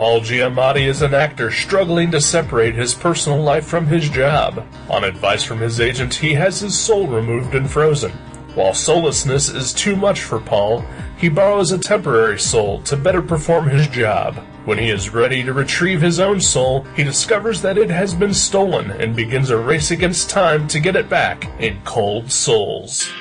Paul Giamatti is an actor struggling to separate his personal life from his job. On advice from his agent, he has his soul removed and frozen. While soullessness is too much for Paul, he borrows a temporary soul to better perform his job. When he is ready to retrieve his own soul, he discovers that it has been stolen and begins a race against time to get it back in Cold Souls.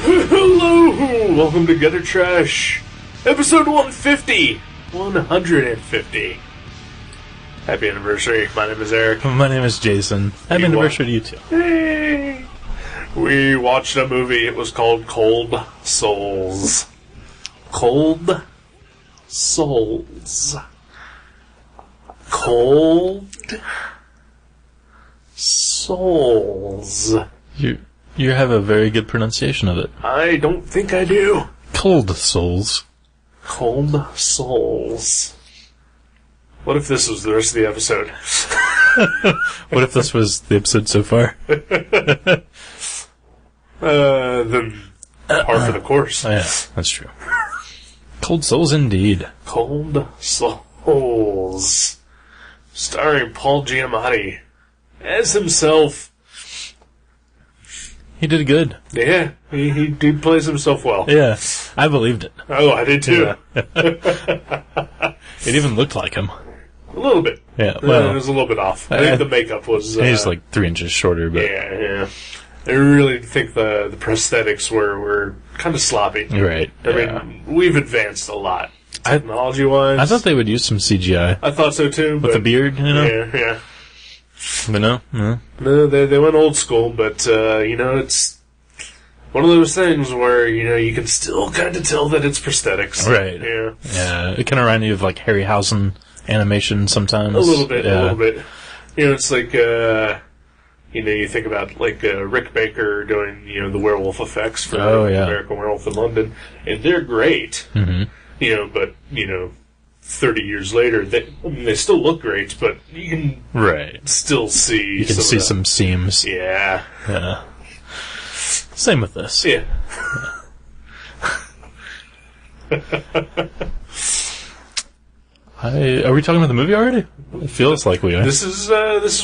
Hello! Welcome to Gutter Trash, episode 150! 150. Happy anniversary. My name is Eric. My name is Jason. Happy anniversary to you too. Hey! We watched a movie. It was called Cold Souls. Cold Souls. Cold Souls. You have a very good pronunciation of it. I don't think I do. Cold Souls. Cold Souls. What if this was the rest of the episode? What if this was the episode so far? The par for the course. Oh, yeah, that's true. Cold Souls indeed. Cold Souls. Starring Paul Giamatti as himself. He did good. Yeah, he plays himself well. Yeah, I believed it. Oh, I did too. Yeah. It even looked like him. A little bit. Yeah, well, it was a little bit off. I think the makeup was... he's like 3 inches shorter, but... Yeah. I really think the prosthetics were kind of sloppy. Right. I mean, we've advanced a lot, technology-wise. I thought they would use some CGI. I thought so too. With the beard, you know? Yeah. But no. No, they went old school, but, it's one of those things where, you can still kind of tell that it's prosthetics. Right. Yeah. Yeah, it kind of reminded me of, like, Harryhausen animation sometimes. A little bit. It's like, you think about, like, Rick Baker doing, the werewolf effects for American Werewolf in London, and they're great. Mm-hmm. But, 30 years later, they still look great, but you can still see... You can see some seams. Yeah. Same with this. Yeah. Are we talking about the movie already? It feels like we are. This is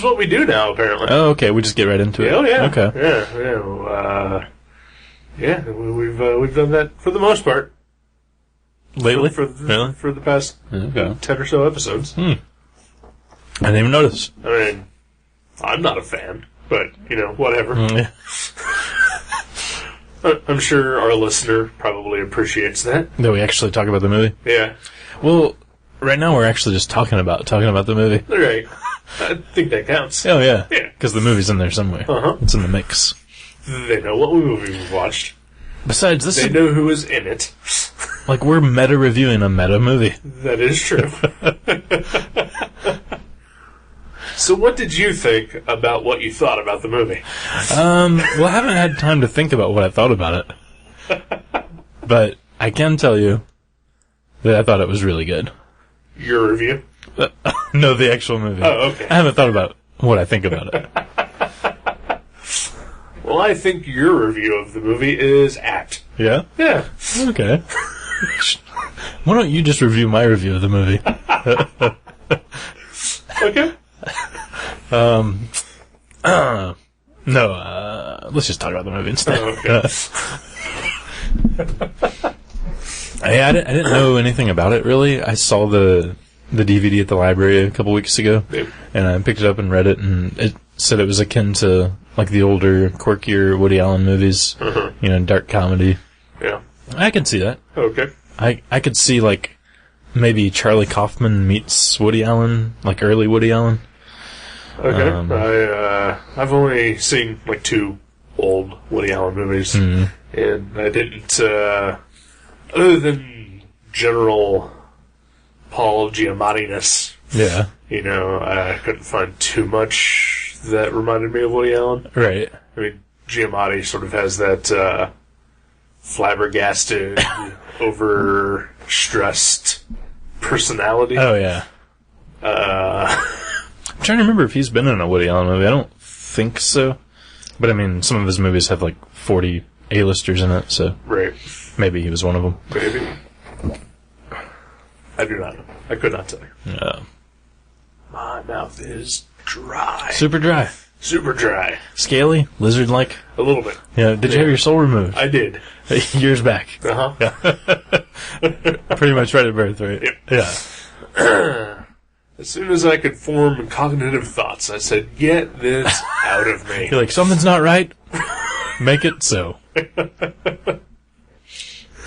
what we do now, apparently. Oh, okay. We just get right into it. Oh, yeah. Okay. Yeah. We've done that for the most part. Lately? Really? For the past 10 or so episodes. I didn't even notice. I mean, I'm not a fan, but, whatever. Yeah. I'm sure our listener probably appreciates that. That we actually talk about the movie? Yeah. Well, right now we're actually just talking about the movie. Right. I think that counts. Oh, yeah. Yeah. Because the movie's in there somewhere. Uh-huh. It's in the mix. They know what movie we've watched. Besides, they know who is in it. Like, we're meta-reviewing a meta-movie. That is true. So what did you think about what you thought about the movie? Well, I haven't had time to think about what I thought about it. But I can tell you that I thought it was really good. Your review? No, the actual movie. Oh, okay. I haven't thought about what I think about it. Well, I think your review of the movie is apt. Yeah? Yeah. Okay. Why don't you just review my review of the movie? Okay. No, let's just talk about the movie instead. Oh, okay. I didn't know anything about it, really. I saw the DVD at the library a couple weeks ago, and I picked it up and read it, and it said it was akin to, like, the older, quirkier Woody Allen movies, dark comedy. Yeah. I can see that. Okay. I could see, like, maybe Charlie Kaufman meets Woody Allen, like early Woody Allen. Okay. I've only seen, like, 2 old Woody Allen movies, and I didn't other than general Paul Giamatti-ness, Yeah. you know, I couldn't find too much that reminded me of Woody Allen. Right. I mean, Giamatti sort of has that flabbergasted, over-stressed personality. Oh, yeah. I'm trying to remember if he's been in a Woody Allen movie. I don't think so. But, I mean, some of his movies have, like, 40 A-listers in it, so... Right. Maybe he was one of them. Maybe. I do not know. I could not tell you. Yeah. My mouth is dry. Super dry. Super dry. Scaly? Lizard-like? A little bit. Yeah. Did you have your soul removed? I did. Years back. Uh-huh. Yeah. Pretty much right at birth, right? Yep. Yeah. As soon as I could form cognitive thoughts, I said, get this out of me. You're like, something's not right? Make it so.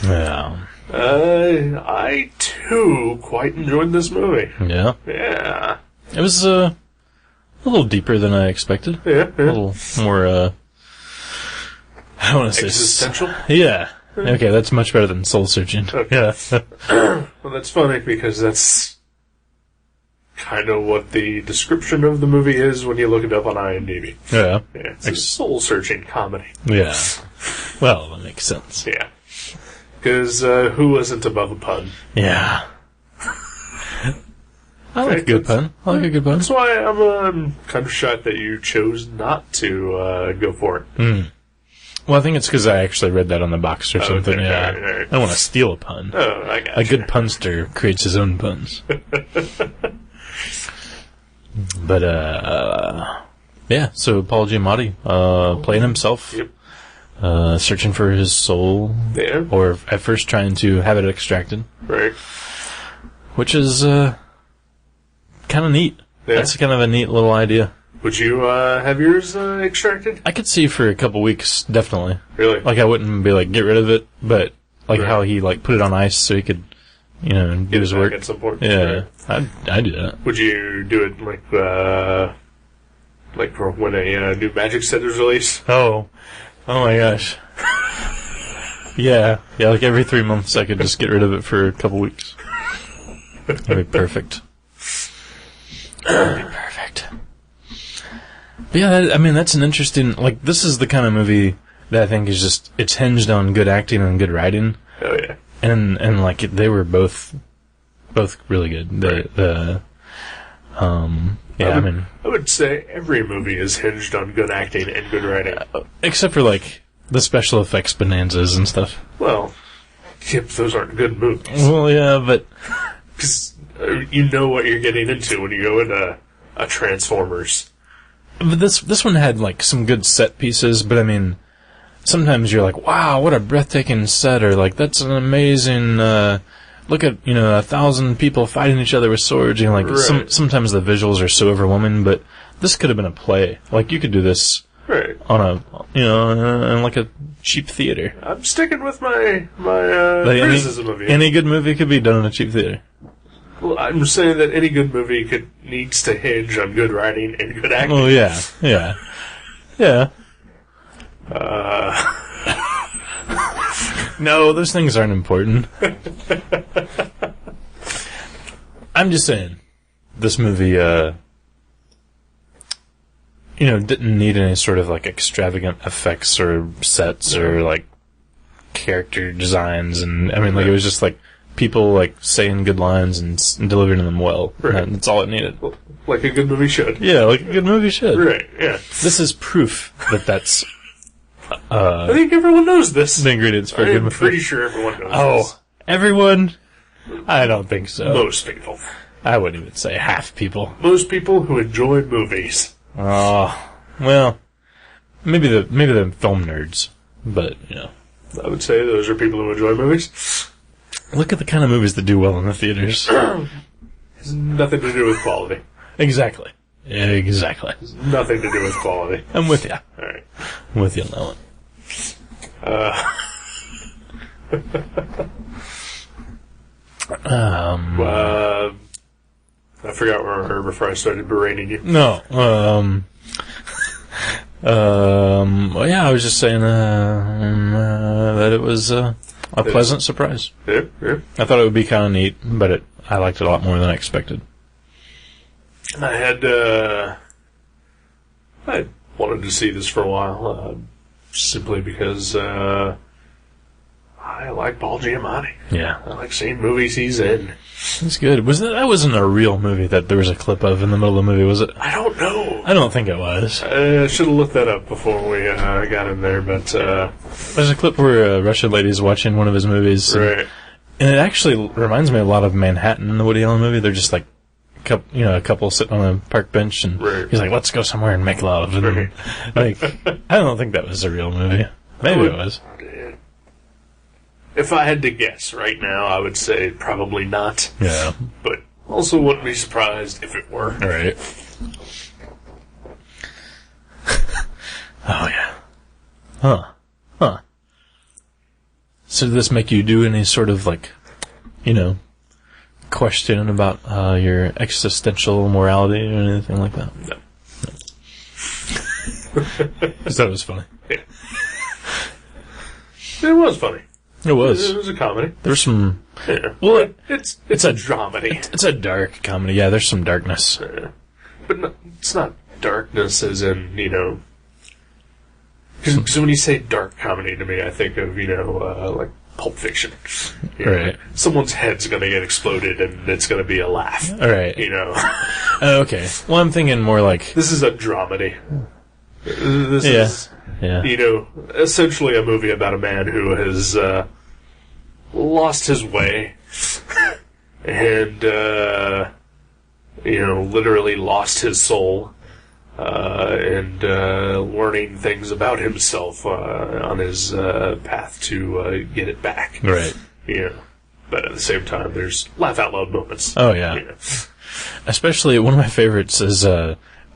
Yeah. I, too, quite enjoyed this movie. Yeah. Yeah. It was, a little deeper than I expected. Yeah. A little more, I don't want to say... Existential? Yeah. Okay, that's much better than soul searching. Okay. Yeah. Well, that's funny because that's kind of what the description of the movie is when you look it up on IMDb. Yeah. Yeah, it's a soul-searching comedy. Yeah. Well, that makes sense. Yeah. Because who wasn't above a pun? Yeah. I like a good pun. I like a good pun. That's why I'm kind of shocked that you chose not to go for it. Mm. Well, I think it's because I actually read that on the box or something. Okay, Yeah. all right. I don't want to steal a pun. Oh, I got A good punster creates his own puns. But, yeah, so Paul Giamatti, playing himself. Yep. Searching for his soul. Yeah. Or at first trying to have it extracted. Right. Which is, kind of neat. Yeah. That's kind of a neat little idea. Would you have yours extracted? I could see for a couple weeks, definitely. Really? Like, I wouldn't be like, get rid of it, but, like, Right. how he, like, put it on ice so he could, you know, do his work. At some point. Yeah. Right. I'd do that. Would you do it like for when a new Magic set is released? Oh my gosh. Yeah, like every 3 months I could just get rid of it for a couple weeks. That'd be perfect. That'd be perfect. But yeah, I mean, that's an interesting, like, this is the kind of movie that I think is just, it's hinged on good acting and good writing. Oh yeah. And like, they were both really good. I would say every movie is hinged on good acting and good writing. Except for, like, the special effects bonanzas and stuff. Well, yep, those aren't good movies. Well, yeah, but... Because you know what you're getting into when you go into a Transformers. But this one had, like, some good set pieces, but I mean, sometimes you're like, wow, what a breathtaking set, or like, that's an amazing, look at, 1,000 people fighting each other with swords, like, right. Sometimes the visuals are so overwhelming, but this could have been a play. Like, you could do this right. on in like a cheap theater. I'm sticking with my criticism of you. Any good movie could be done in a cheap theater. Well, I'm saying that any good movie needs to hinge on good writing and good acting. Oh, yeah. No, those things aren't important. I'm just saying, this movie, didn't need any sort of, like, extravagant effects or sets or, like, character designs. And, I mean, like, it was just, like, people, like, saying good lines and delivering them well. Right. That's all it needed. Like a good movie should. Yeah, like a good movie should. Right, yeah. This is proof that that's... I think everyone knows this. The ingredients for a good I'm movie. pretty sure everyone knows this. Oh, everyone? I don't think so. Most people. I wouldn't even say half people. Most people who enjoy movies. Oh, well, maybe the film nerds, but, I would say those are people who enjoy movies. Look at the kind of movies that do well in the theaters. Has nothing to do with quality. Exactly. Has nothing to do with quality. I'm with you. Alright. I'm with you on that one. I forgot where we were before I started berating you. No, well, yeah, I was just saying, that it was, a pleasant surprise. Yeah, yeah. I thought it would be kind of neat, but I liked it a lot more than I expected. I wanted to see this for a while, simply because I like Paul Giamatti. Yeah. I like seeing movies he's in. It's good. That wasn't a real movie that there was a clip of in the middle of the movie, was it? I don't know. I don't think it was. I should have looked that up before we got in there, but... There's a clip where a Russian lady's watching one of his movies. Right. And it actually reminds me a lot of Manhattan, the Woody Allen movie. They're just like, a couple sitting on a park bench, and he's like, let's go somewhere and make love. And like, I don't think that was a real movie. Maybe it was. If I had to guess right now, I would say probably not. Yeah. But also wouldn't be surprised if it were. All right. Oh, yeah. Huh. So did this make you do any sort of, like, question about your existential morality or anything like that? No. Just thought it was funny. Yeah. It was funny. It was. It was a comedy. There's some... Yeah. Well, it's a dramedy. It's a dark comedy. Yeah, there's some darkness. But no, it's not darkness as in, Because when you say dark comedy to me, I think of, like Pulp Fiction. Right. Someone's head's going to get exploded and it's going to be a laugh. All right. Okay. Well, I'm thinking more like... This is a dramedy. This is... Yeah. Essentially a movie about a man who has lost his way and, literally lost his soul and learning things about himself on his path to get it back. Right. But at the same time, there's laugh-out-loud moments. Oh, yeah. Especially, one of my favorites is...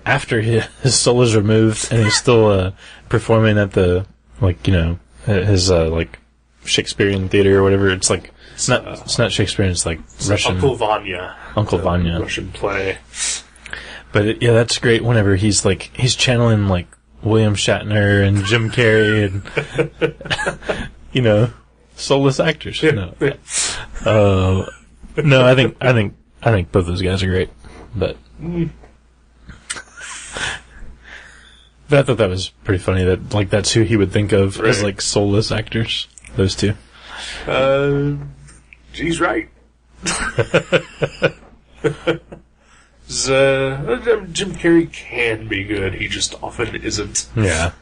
after his soul is removed and he's still performing at the his Shakespearean theater or whatever. It's like it's not Shakespearean. It's like Russian. Uncle Vanya. Russian play. But that's great. Whenever he's channeling like William Shatner and Jim Carrey and soulless actors. Yeah. No, I think both those guys are great, but. But I thought that was pretty funny that that's who he would think of as soulless actors. Those two. He's right. Jim Carrey can be good. He just often isn't. Yeah.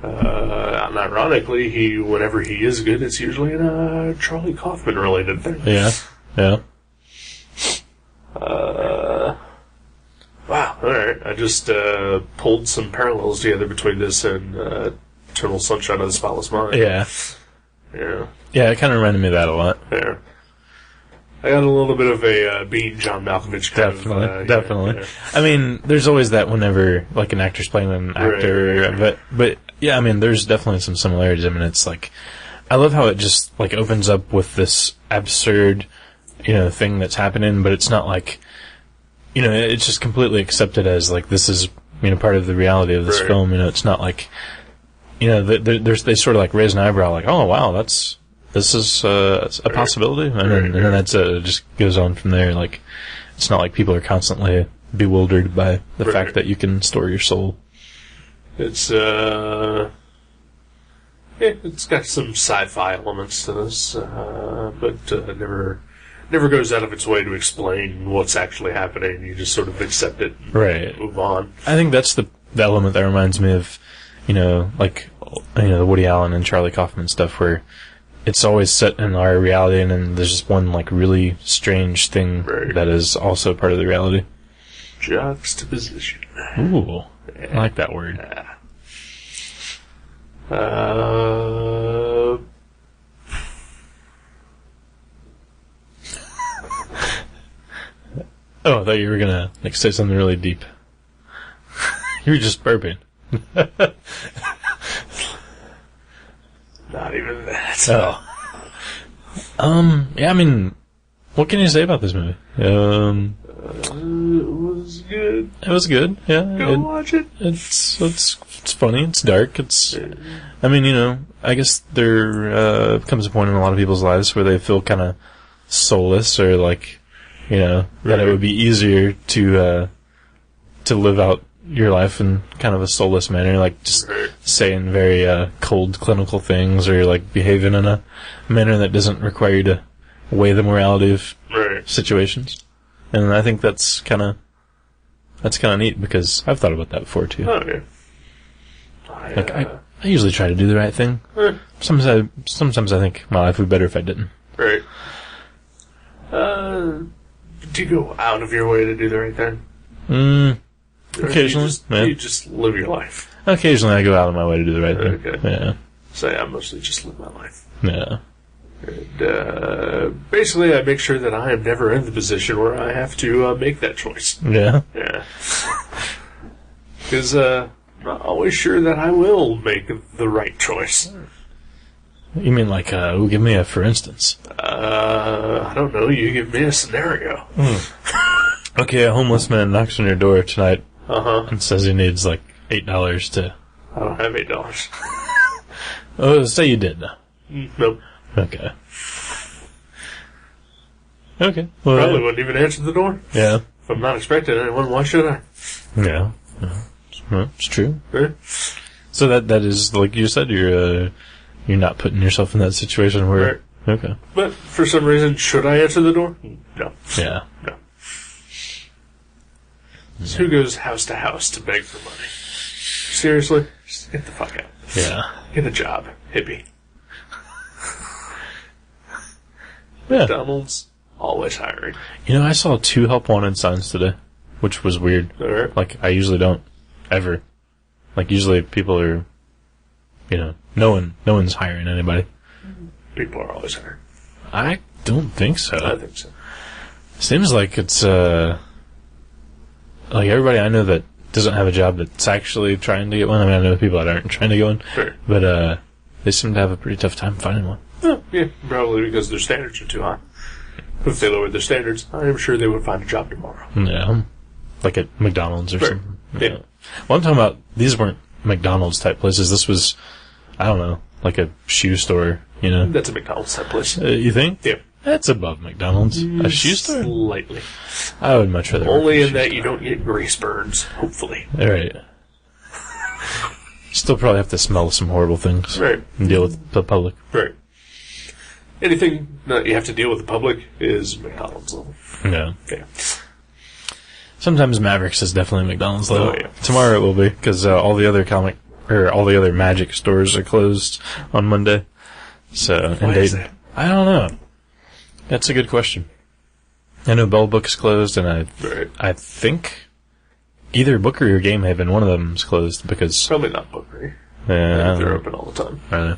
And ironically, whenever he is good, it's usually in a Charlie Kaufman related thing. Yeah. Yeah. Wow, alright. I just pulled some parallels together between this and Eternal Sunshine of the Spotless Mind. Yeah. Yeah. Yeah, it kind of reminded me of that a lot. Yeah. I got a little bit of a Being John Malkovich kind of... Definitely. Yeah. I mean, there's always that whenever, an actor's playing an actor, right. But, yeah, I mean, there's definitely some similarities. I mean, it's I love how it just, opens up with this absurd, thing that's happening, but it's not it's just completely accepted as, this is, part of the reality of this film. It's not they sort of, raise an eyebrow, oh, wow, this is a possibility. And then that's it just goes on from there. It's not like people are constantly bewildered by the fact that you can store your soul. It's, it's got some sci-fi elements to this, but never goes out of its way to explain what's actually happening. You just sort of accept it and move on. I think that's the element that reminds me of, the Woody Allen and Charlie Kaufman stuff, where it's always set in our reality and then there's just one, really strange thing that is also part of the reality. Juxtaposition. Ooh. I like that word. Oh, I thought you were gonna say something really deep. You were just burping. Not even that. Oh. Yeah, I mean, what can you say about this movie? It was was good. It was good, yeah. Go watch it. It's funny, it's dark, I mean, you know, I guess there comes a point in a lot of people's lives where they feel kind of soulless, or like, you know, that it would be easier to live out your life in kind of a soulless manner, like just saying very cold clinical things, or like behaving in a manner that doesn't require you to weigh the morality of situations. And I think that's kind of neat, because I've thought about that before too. Oh yeah. I usually try to do the right thing. Sometimes I think my life would be better if I didn't. Right. Do you go out of your way to do the right thing? Occasionally. You just live your life. Occasionally I go out of my way to do the right thing. Okay. Yeah. Say I mostly just live my life. Yeah. And, basically, I make sure that I am never in the position where I have to make that choice. Yeah. Yeah. Because I'm not always sure that I will make the right choice. You mean like, give me a for instance? I don't know. You give me a scenario. Okay, a homeless man knocks on your door tonight and says he needs like $8 to... I don't have $8. Oh, say you did. Nope. Okay. Okay. Well, Probably wouldn't even answer the door. Yeah. If I'm not expecting anyone, why should I? Yeah. It's true. Right? So that is, like you said, you're not putting yourself in that situation where... Right. Okay. But for some reason, should I answer the door? No. Yeah. No. So who goes house to house to beg for money? Seriously? Just get the fuck out. Yeah. Get a job, hippie. Yeah. McDonald's, always hiring. You know, I saw 2 help wanted signs today, which was weird. Alright. Like, I usually don't. Ever. Like, usually people are, you know, no one's hiring anybody. People are always hiring. I don't think so. I think so. Seems like it's, like everybody I know that doesn't have a job that's actually trying to get one. I mean, I know people that aren't trying to get one. Sure. But, they seem to have a pretty tough time finding one. Oh, yeah, probably because their standards are too high. If they lowered their standards, I am sure they would find a job tomorrow. Yeah. Like at McDonald's or something. Yeah. Well, I'm talking about, these weren't McDonald's type places. This was, I don't know, like a shoe store, you know? That's a McDonald's type place. You think? Yeah. That's above McDonald's. A shoe store? Slightly. I would much rather Only work in at a that shoe you don't get grease burns, hopefully. store. Right. Still probably have to smell some horrible things. Right. And deal with the public. Right. Anything that you have to deal with the public is McDonald's level. Yeah. Okay. Sometimes Mavericks is definitely McDonald's level. Oh, yeah. Tomorrow it will be, because all the other Magic stores are closed on Monday. So, Why is that? I don't know. That's a good question. I know Bell Book's closed, and I think either Bookery or Game Haven, one of them's closed because... Probably not Bookery. They're open all the time. I don't know.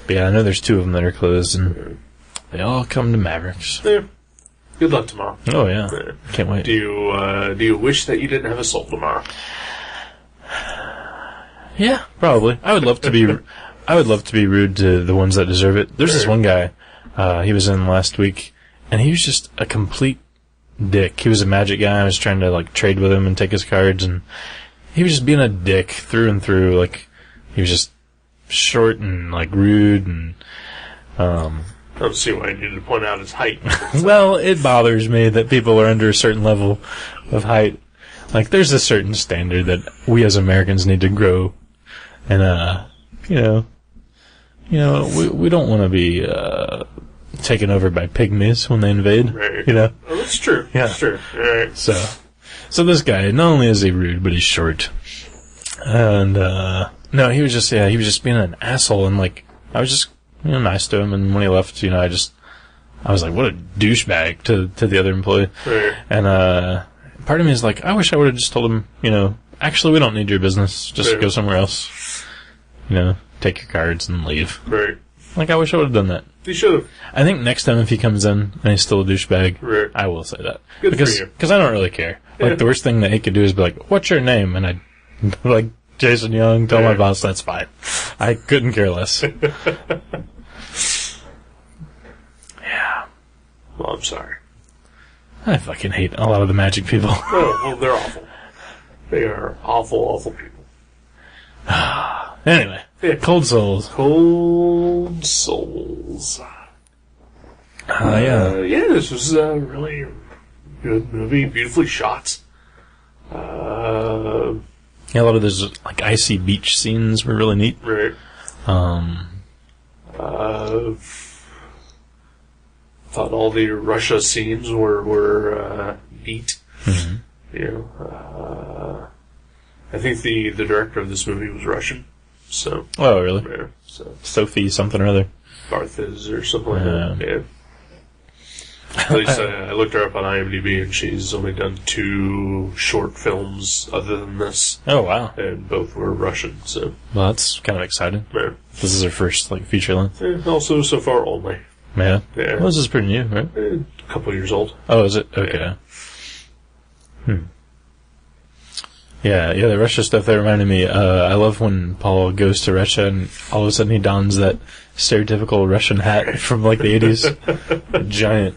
But yeah, I know there's 2 of them that are closed, and they all come to Mavericks. Yeah. Good luck tomorrow. Oh yeah, can't wait. Do you wish that you didn't have a soul tomorrow? Yeah, probably. I would love to be rude to the ones that deserve it. There's this one guy, he was in last week, and he was just a complete dick. He was a Magic guy. I was trying to like trade with him and take his cards, and he was just being a dick through and through. Like, he was just short and like rude, and I don't see why you needed to point out his height. well, it bothers me that people are under a certain level of height. Like, there's a certain standard that we as Americans need to grow, and we don't want to be taken over by pygmies when they invade. Right. You know. Oh, that's true. Yeah. That's true. All right. So this guy, not only is he rude, but he's short. And no, he was just being an asshole, and like I was just nice to him, and when he left, I was like, what a douchebag to the other employee. Right. And part of me is like, I wish I would have just told him, actually, we don't need your business. Just go somewhere else. Take your cards and leave. Right. Like, I wish I would have done that. You should have. I think next time if he comes in and he's still a douchebag, Right. I will say that. Good because, for you. Because I don't really care. Yeah. Like, the worst thing that he could do is be like, what's your name? And I'd be like, Jason Young, tell my boss that's fine. I couldn't care less. Yeah. Well, I'm sorry. I fucking hate a lot of the magic people. Oh, well, they're awful. They are awful, awful people. Anyway, Cold Souls. Cold Souls. Yeah. Yeah, this was a really good movie, beautifully shot. Yeah, a lot of those like icy beach scenes were really neat. Right. Thought all the Russia scenes were neat. Mm-hmm. You know, I think the director of this movie was Russian. So. Oh, really? Yeah. So Sophie something or other. Barthes or something like that. Yeah. At least I looked her up on IMDb, and she's only done 2 short films other than this. Oh, wow. And both were Russian, so. Well, that's kind of exciting. Yeah. This is her first, like, feature length. Also, so far, only. Yeah. Yeah. Well, this is pretty new, right? A couple years old. Oh, is it? Okay. Yeah. Yeah, the Russia stuff, that reminded me, I love when Paul goes to Russia and all of a sudden he dons that stereotypical Russian hat from, like, the 80s. A giant,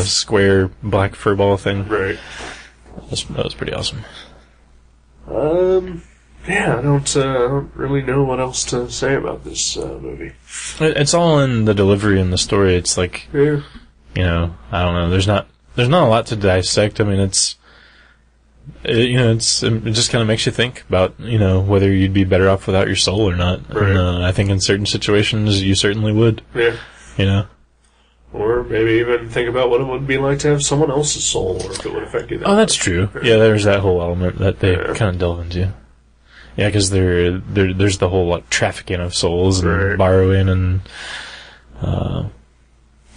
square black fur ball thing. Right. That was pretty awesome. Yeah, I don't really know what else to say about this movie. It's all in the delivery and the story. It's like, Yeah. you know, I don't know. There's not a lot to dissect. I mean, it just kind of makes you think about, you know, whether you'd be better off without your soul or not. Right. And, I think in certain situations you certainly would. Yeah. You know. Or maybe even think about what it would be like to have someone else's soul, or if it would affect you that Oh, that's much. true. Yeah, there's that whole element that they Yeah. kind of delve into. Yeah, because there's the whole like trafficking of souls and Right. borrowing and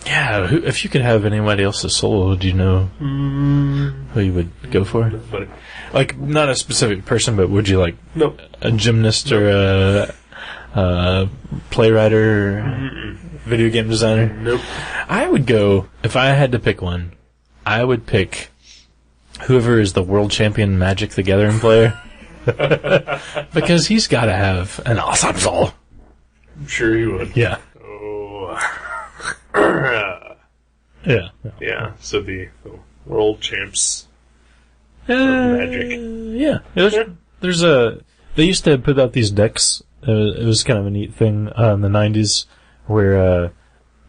yeah. If you could have anybody else's soul, do you know who you would go for? But Like not a specific person, but would you like nope. a gymnast or a playwright or video game designer? Nope. I would go, if I had to pick one, I would pick whoever is the world champion Magic the Gathering player. Because he's got to have an awesome soul. I'm sure you would. Yeah. Oh. Yeah. Yeah, so the world champs Magic. Yeah. There's they used to put out these decks. It was kind of a neat thing in the 90s where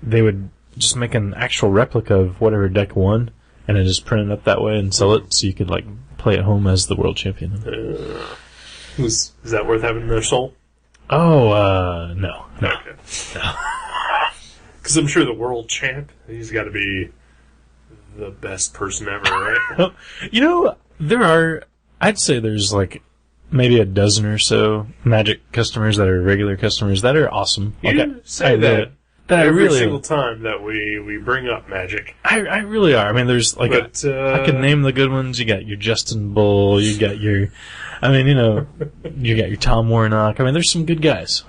they would just make an actual replica of whatever deck won and then just print it up that way and sell it so you could like play at home as the world champion. Is that worth having their soul? Oh, no. Okay. Because I'm sure the world champ, he's got to be the best person ever, right? You know, I'd say there's like maybe a dozen or so Magic customers that are regular customers that are awesome. You say that I every really, single time that we bring up Magic. I really are. I mean, there's like But, I can name the good ones. You got your Justin Bull. You got your, I mean, you know, you got your Tom Warnock. I mean, there's some good guys.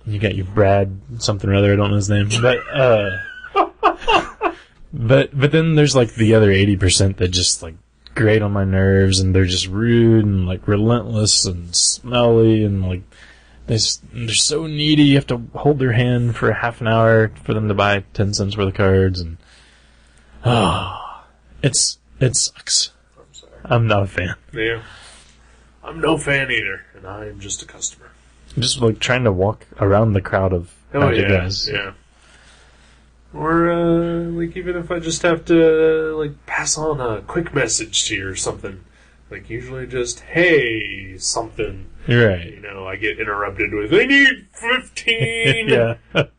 You got your Brad something or other. I don't know his name, but then there's like the other 80% that just like grate on my nerves, and they're just rude and like relentless and smelly and like they're so needy. You have to hold their hand for a half an hour for them to buy 10 cents worth of cards, and it sucks. I'm sorry. I'm not a fan. Yeah. I'm no fan either, and I am just a customer. Just like trying to walk around the crowd of Magic guys. Yeah. Or, like, even if I just have to, like, pass on a quick message to you or something. Like, usually just, hey, something. You're right. You know, I get interrupted with, I need 15! Yeah. I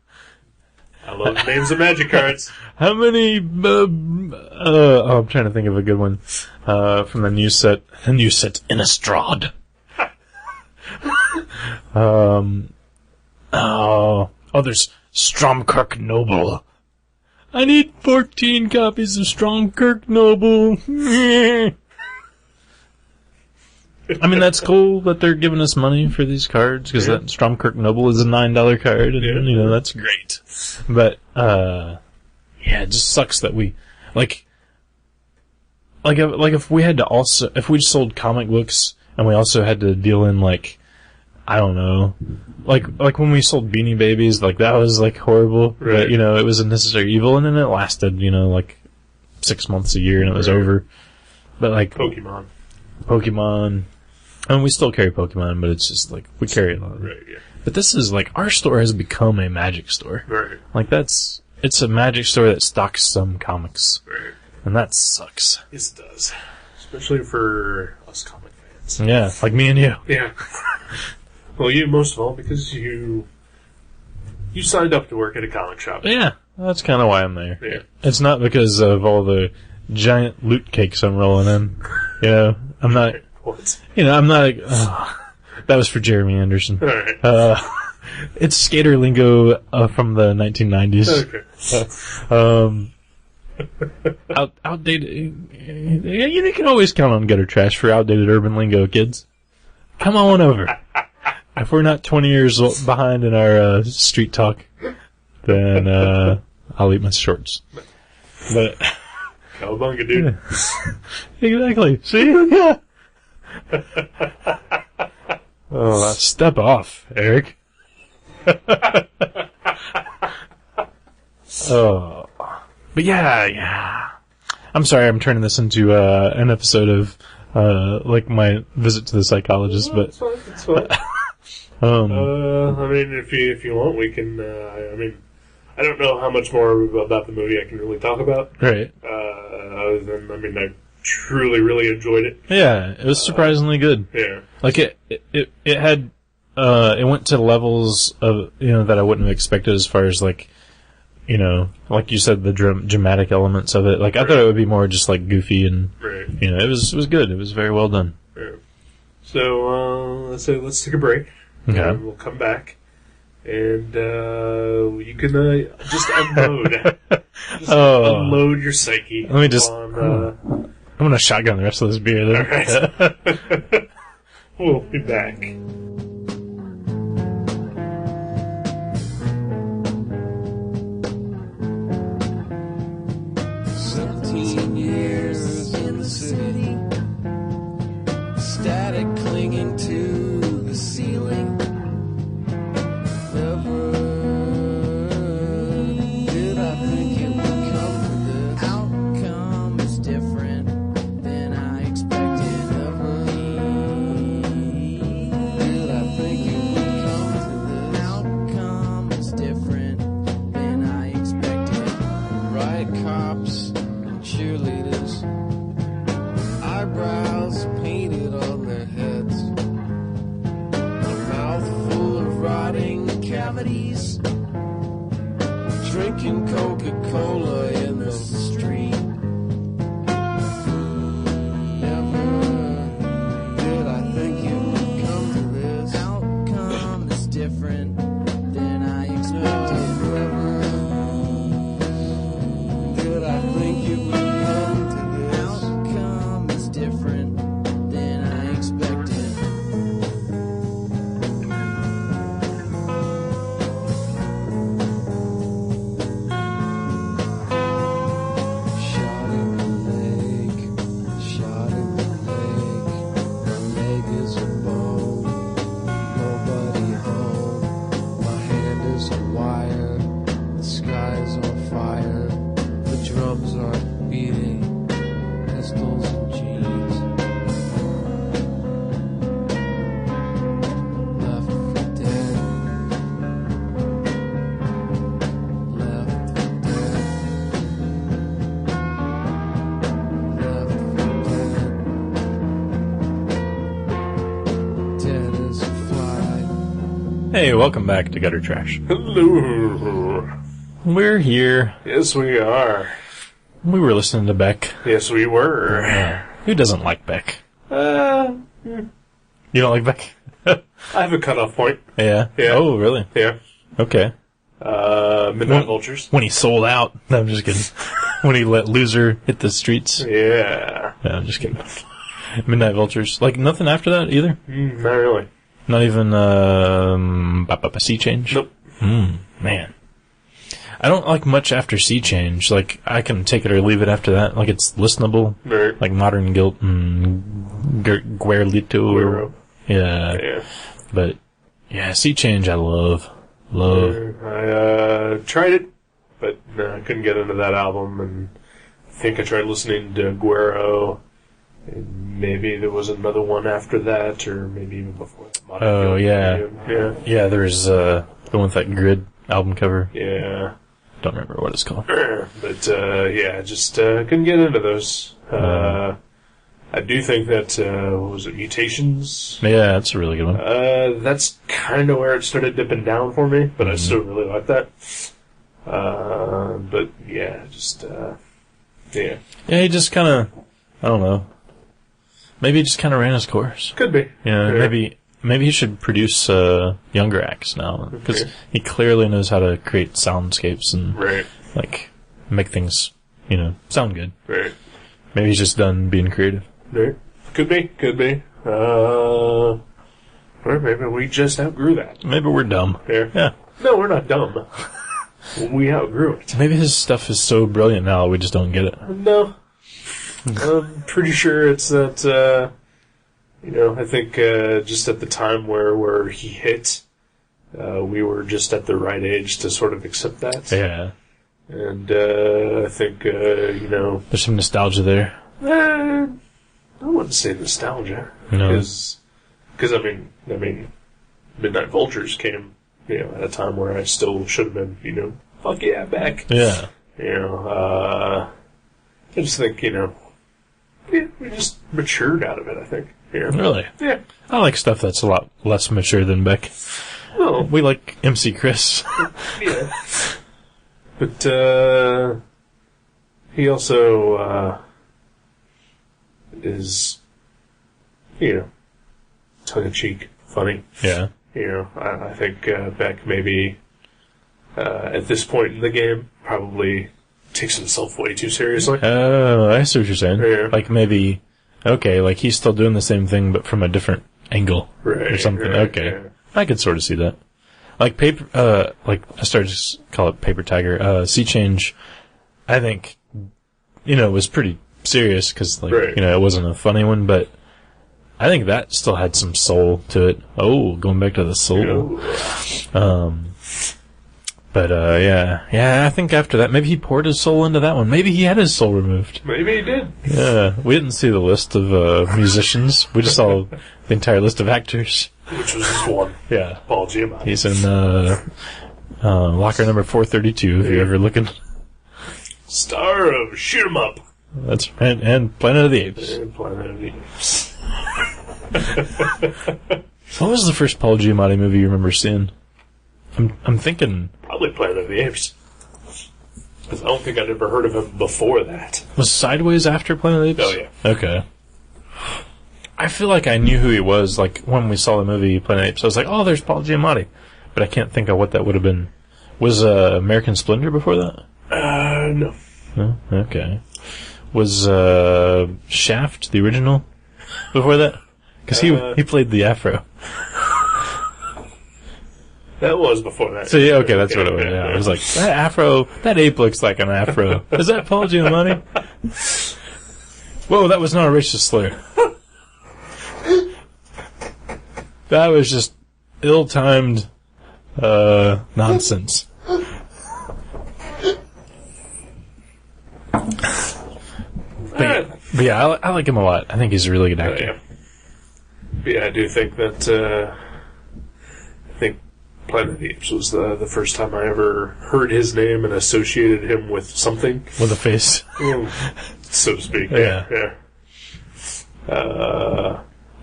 love the names of Magic cards. How many? I'm trying to think of a good one from the new set. The new set, Innistrad. There's Stromkirk Noble. I need 14 copies of Stromkirk Noble. I mean, that's cool that they're giving us money for these cards, because that Stromkirk Noble is a $9 card, and, you know, that's great. But, yeah, it just sucks that we, like if we had to also, if we sold comic books, and we also had to deal in, like, I don't know, like when we sold Beanie Babies, like, that was, like, horrible, Right. but, you know, it was a necessary evil, and then it lasted, you know, like, 6 months a year and it was over. But like Pokemon. I mean, we still carry Pokemon, but it's just like we carry it on. Right, yeah. But this is like our store has become a Magic store. Right. Like it's a Magic store that stocks some comics. Right. And that sucks. Yes, it does. Especially for us comic fans. Yeah, like me and you. Yeah. Well, you most of all because you signed up to work at a comic shop. Yeah, that's kind of why I'm there. Yeah. It's not because of all the giant loot cakes I'm rolling in. You know, I'm not. What? You know, I'm not. That was for Jeremy Anderson. All right. It's skater lingo from the 1990s. Okay. Outdated. You can always count on Gutter Trash for outdated urban lingo, kids. Come on over. If we're not 20 years behind in our street talk, then I'll eat my shorts. But Cowabunga, dude. Exactly. See? Yeah. Oh, step off, Eric. Oh. But yeah. I'm sorry, I'm turning this into an episode of like my visit to the psychologist, but It's fine. I mean, if you want, we can. I mean, I don't know how much more about the movie I can really talk about. right. Other than, I mean, I truly, really enjoyed it. Yeah, it was surprisingly good. Yeah. Like it had it went to levels of that I wouldn't have expected as far as like like you said, the dramatic elements of it. Like I thought it would be more just like goofy and Right. it was good. It was very well done. Yeah. So let's take a break. Okay. And we'll come back, and you can just unload. Unload your psyche. Let me just. On, I'm gonna shotgun the rest of this beer then. Alright. We'll be back. 17 years in the city, static clinging to the ceiling. Never did I think it would come to this. Outcome is different than I expected. Never did I think it would come to this. Outcome is different than I expected. Riot cops, cheerleaders, eyebrows painted on their heads, a mouth full of rotting cavities, drinking Coca-Cola in the street. Never did I think it would come to this. Outcome is different than I expected. Never did I think it would come to this. Outcome is different than I expected. Shot in the leg, shot in the leg. My leg is a bone, nobody home. My hand is a wire, the sky is on fire. The drums are beating, pistols and jeans. Left for dead. Left for dead. Left for dead. Dead as a fly. Hey, welcome back to Gutter Trash. Hello. We're here. Yes, we are. We were listening to Beck. Yes, we were. Who doesn't like Beck? You don't like Beck? I have a cutoff point. Yeah. Yeah. Oh, really? Yeah. Okay. Midnight Vultures. When he sold out. No, I'm just kidding. When he let Loser hit the streets. Yeah. No, I'm just kidding. Midnight Vultures. Like, nothing after that either? Not really. Not even, Sea Change? Nope. Man. I don't like much after Sea Change. Like, I can take it or leave it after that. Like, it's listenable. Right. Like Modern Guilt and Guerlito. Guero. Yeah. Yeah. But, yeah, Sea Change I love. I tried it, but I couldn't get into that album, and think I tried listening to Guero, and maybe there was another one after that, or maybe even before that. Oh, yeah. Yeah. Yeah, there's the one with that Grid album cover. Yeah. Don't remember what it's called. But, I just couldn't get into those. I do think that, what was it, Mutations? Yeah, that's a really good one. That's kind of where it started dipping down for me, but I still really like that. But, yeah, just, yeah. Yeah, he just kind of, I don't know. Maybe he just kind of ran his course. Could be. Yeah, maybe he should produce younger acts now, because he clearly knows how to create soundscapes and like make things, sound good. Right. Maybe he's just done being creative. Right. Could be. Or maybe we just outgrew that. Maybe we're dumb. Yeah. No, we're not dumb. We outgrew it. Maybe his stuff is so brilliant now we just don't get it. No. I'm pretty sure it's that, I think just at the time where he hit, we were just at the right age to sort of accept that. Yeah. And I think, There's some nostalgia there. I wouldn't say nostalgia. No. Because, I mean, Midnight Vultures came, at a time where I still should have been, fuck yeah, back. Yeah. I just think, we just matured out of it, I think. Really? Yeah. I like stuff that's a lot less mature than Beck. Well, We like MC Chris. yeah. But, he also, is, tongue-in-cheek, funny. Yeah. I think Beck maybe, at this point in the game, probably takes himself way too seriously. Oh, I see what you're saying. Yeah. Like maybe, like he's still doing the same thing, but from a different angle. Right, Or something. right, Okay. yeah. I could sort of see that. Like I started to call it Paper Tiger. Sea Change, I think, was pretty serious because, Right. it wasn't a funny one, but I think that still had some soul to it. Oh, going back to the soul. But, yeah, I think after that, maybe he poured his soul into that one. Maybe he had his soul removed. Maybe he did. Yeah, we didn't see the list of musicians. We just saw the entire list of actors. Which was just one. Yeah. Paul Giamatti. He's in locker number 432, if you're ever looking. Star of Shoot 'Em Up. That's right, and Planet of the Apes. And Planet of the Apes. What was the first Paul Giamatti movie you remember seeing? I'm thinking... Probably Planet of the Apes. Because I don't think I'd ever heard of him before that. Was Sideways after Planet of the Apes? Oh, yeah. Okay. I feel like I knew who he was, like, when we saw the movie Planet of the Apes. I was like, oh, there's Paul Giamatti. But I can't think of what that would have been. Was American Splendor before that? No. Oh, okay. Was Shaft the original before that? Because he played the Afro. That was before that. So yeah, okay, that's what it was. Yeah, I was like, that Afro, that ape looks like an Afro. Is that Paul Giamatti? Whoa, that was not a racist slur. That was just ill-timed nonsense. But yeah, I like him a lot. I think he's a really good actor. Yeah. But yeah, I do think that I think Planet of the Apes was the first time I ever heard his name and associated him with something. With a face. So to speak. Yeah.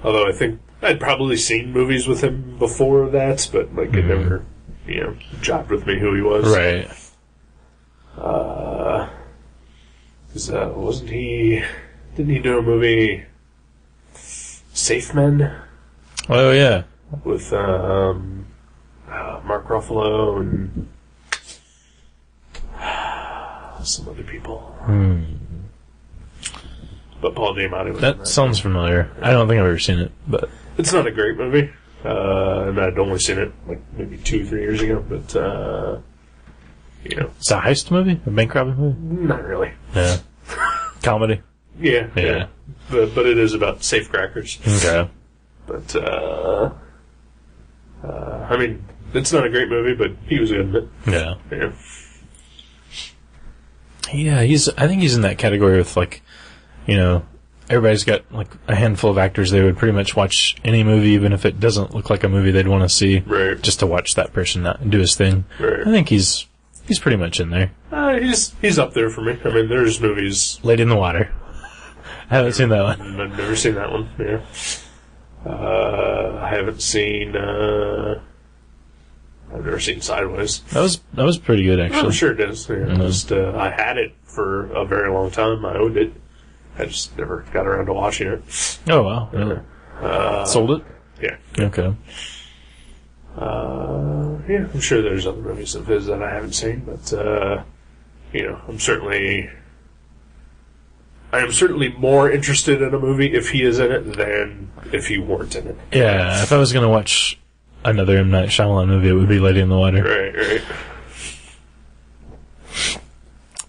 Although I think I'd probably seen movies with him before that, but like it never, jived with me who he was. Right. Wasn't he? Didn't he do a movie, Safe Men? Oh yeah. With Mark Ruffalo and some other people. But Paul Giamatti was in That sounds familiar. I don't think I've ever seen it, but It's not a great movie, and I'd only seen it like maybe 2-3 years ago. But it's a heist movie, a bank robbing movie. not really. Yeah. Comedy. Yeah. Yeah. But it is about safecrackers. Okay. But I mean, it's not a great movie, but he was good in it. Yeah. Yeah. Yeah, I think he's in that category with, like, you know, everybody's got, like, a handful of actors they would pretty much watch any movie, even if it doesn't look like a movie they'd want to see, Right. just to watch that person do his thing. Right. I think he's pretty much in there. He's up there for me. I mean, there's movies. Lady in the Water. I haven't seen that one. I've never seen that one. Yeah. I haven't seen. I've never seen Sideways. That was pretty good, actually. I'm sure it is. Yeah, Mm-hmm. just I had it for a very long time. I owned it. I just never got around to watching it. Oh, wow. Really? Sold it? Yeah. Okay. Yeah, I'm sure there's other movies of his that I haven't seen, but you know, I am certainly more interested in a movie if he is in it than if he weren't in it. Yeah, if I was going to watch another M. Night Shyamalan movie, it would be Lady in the Water. Right.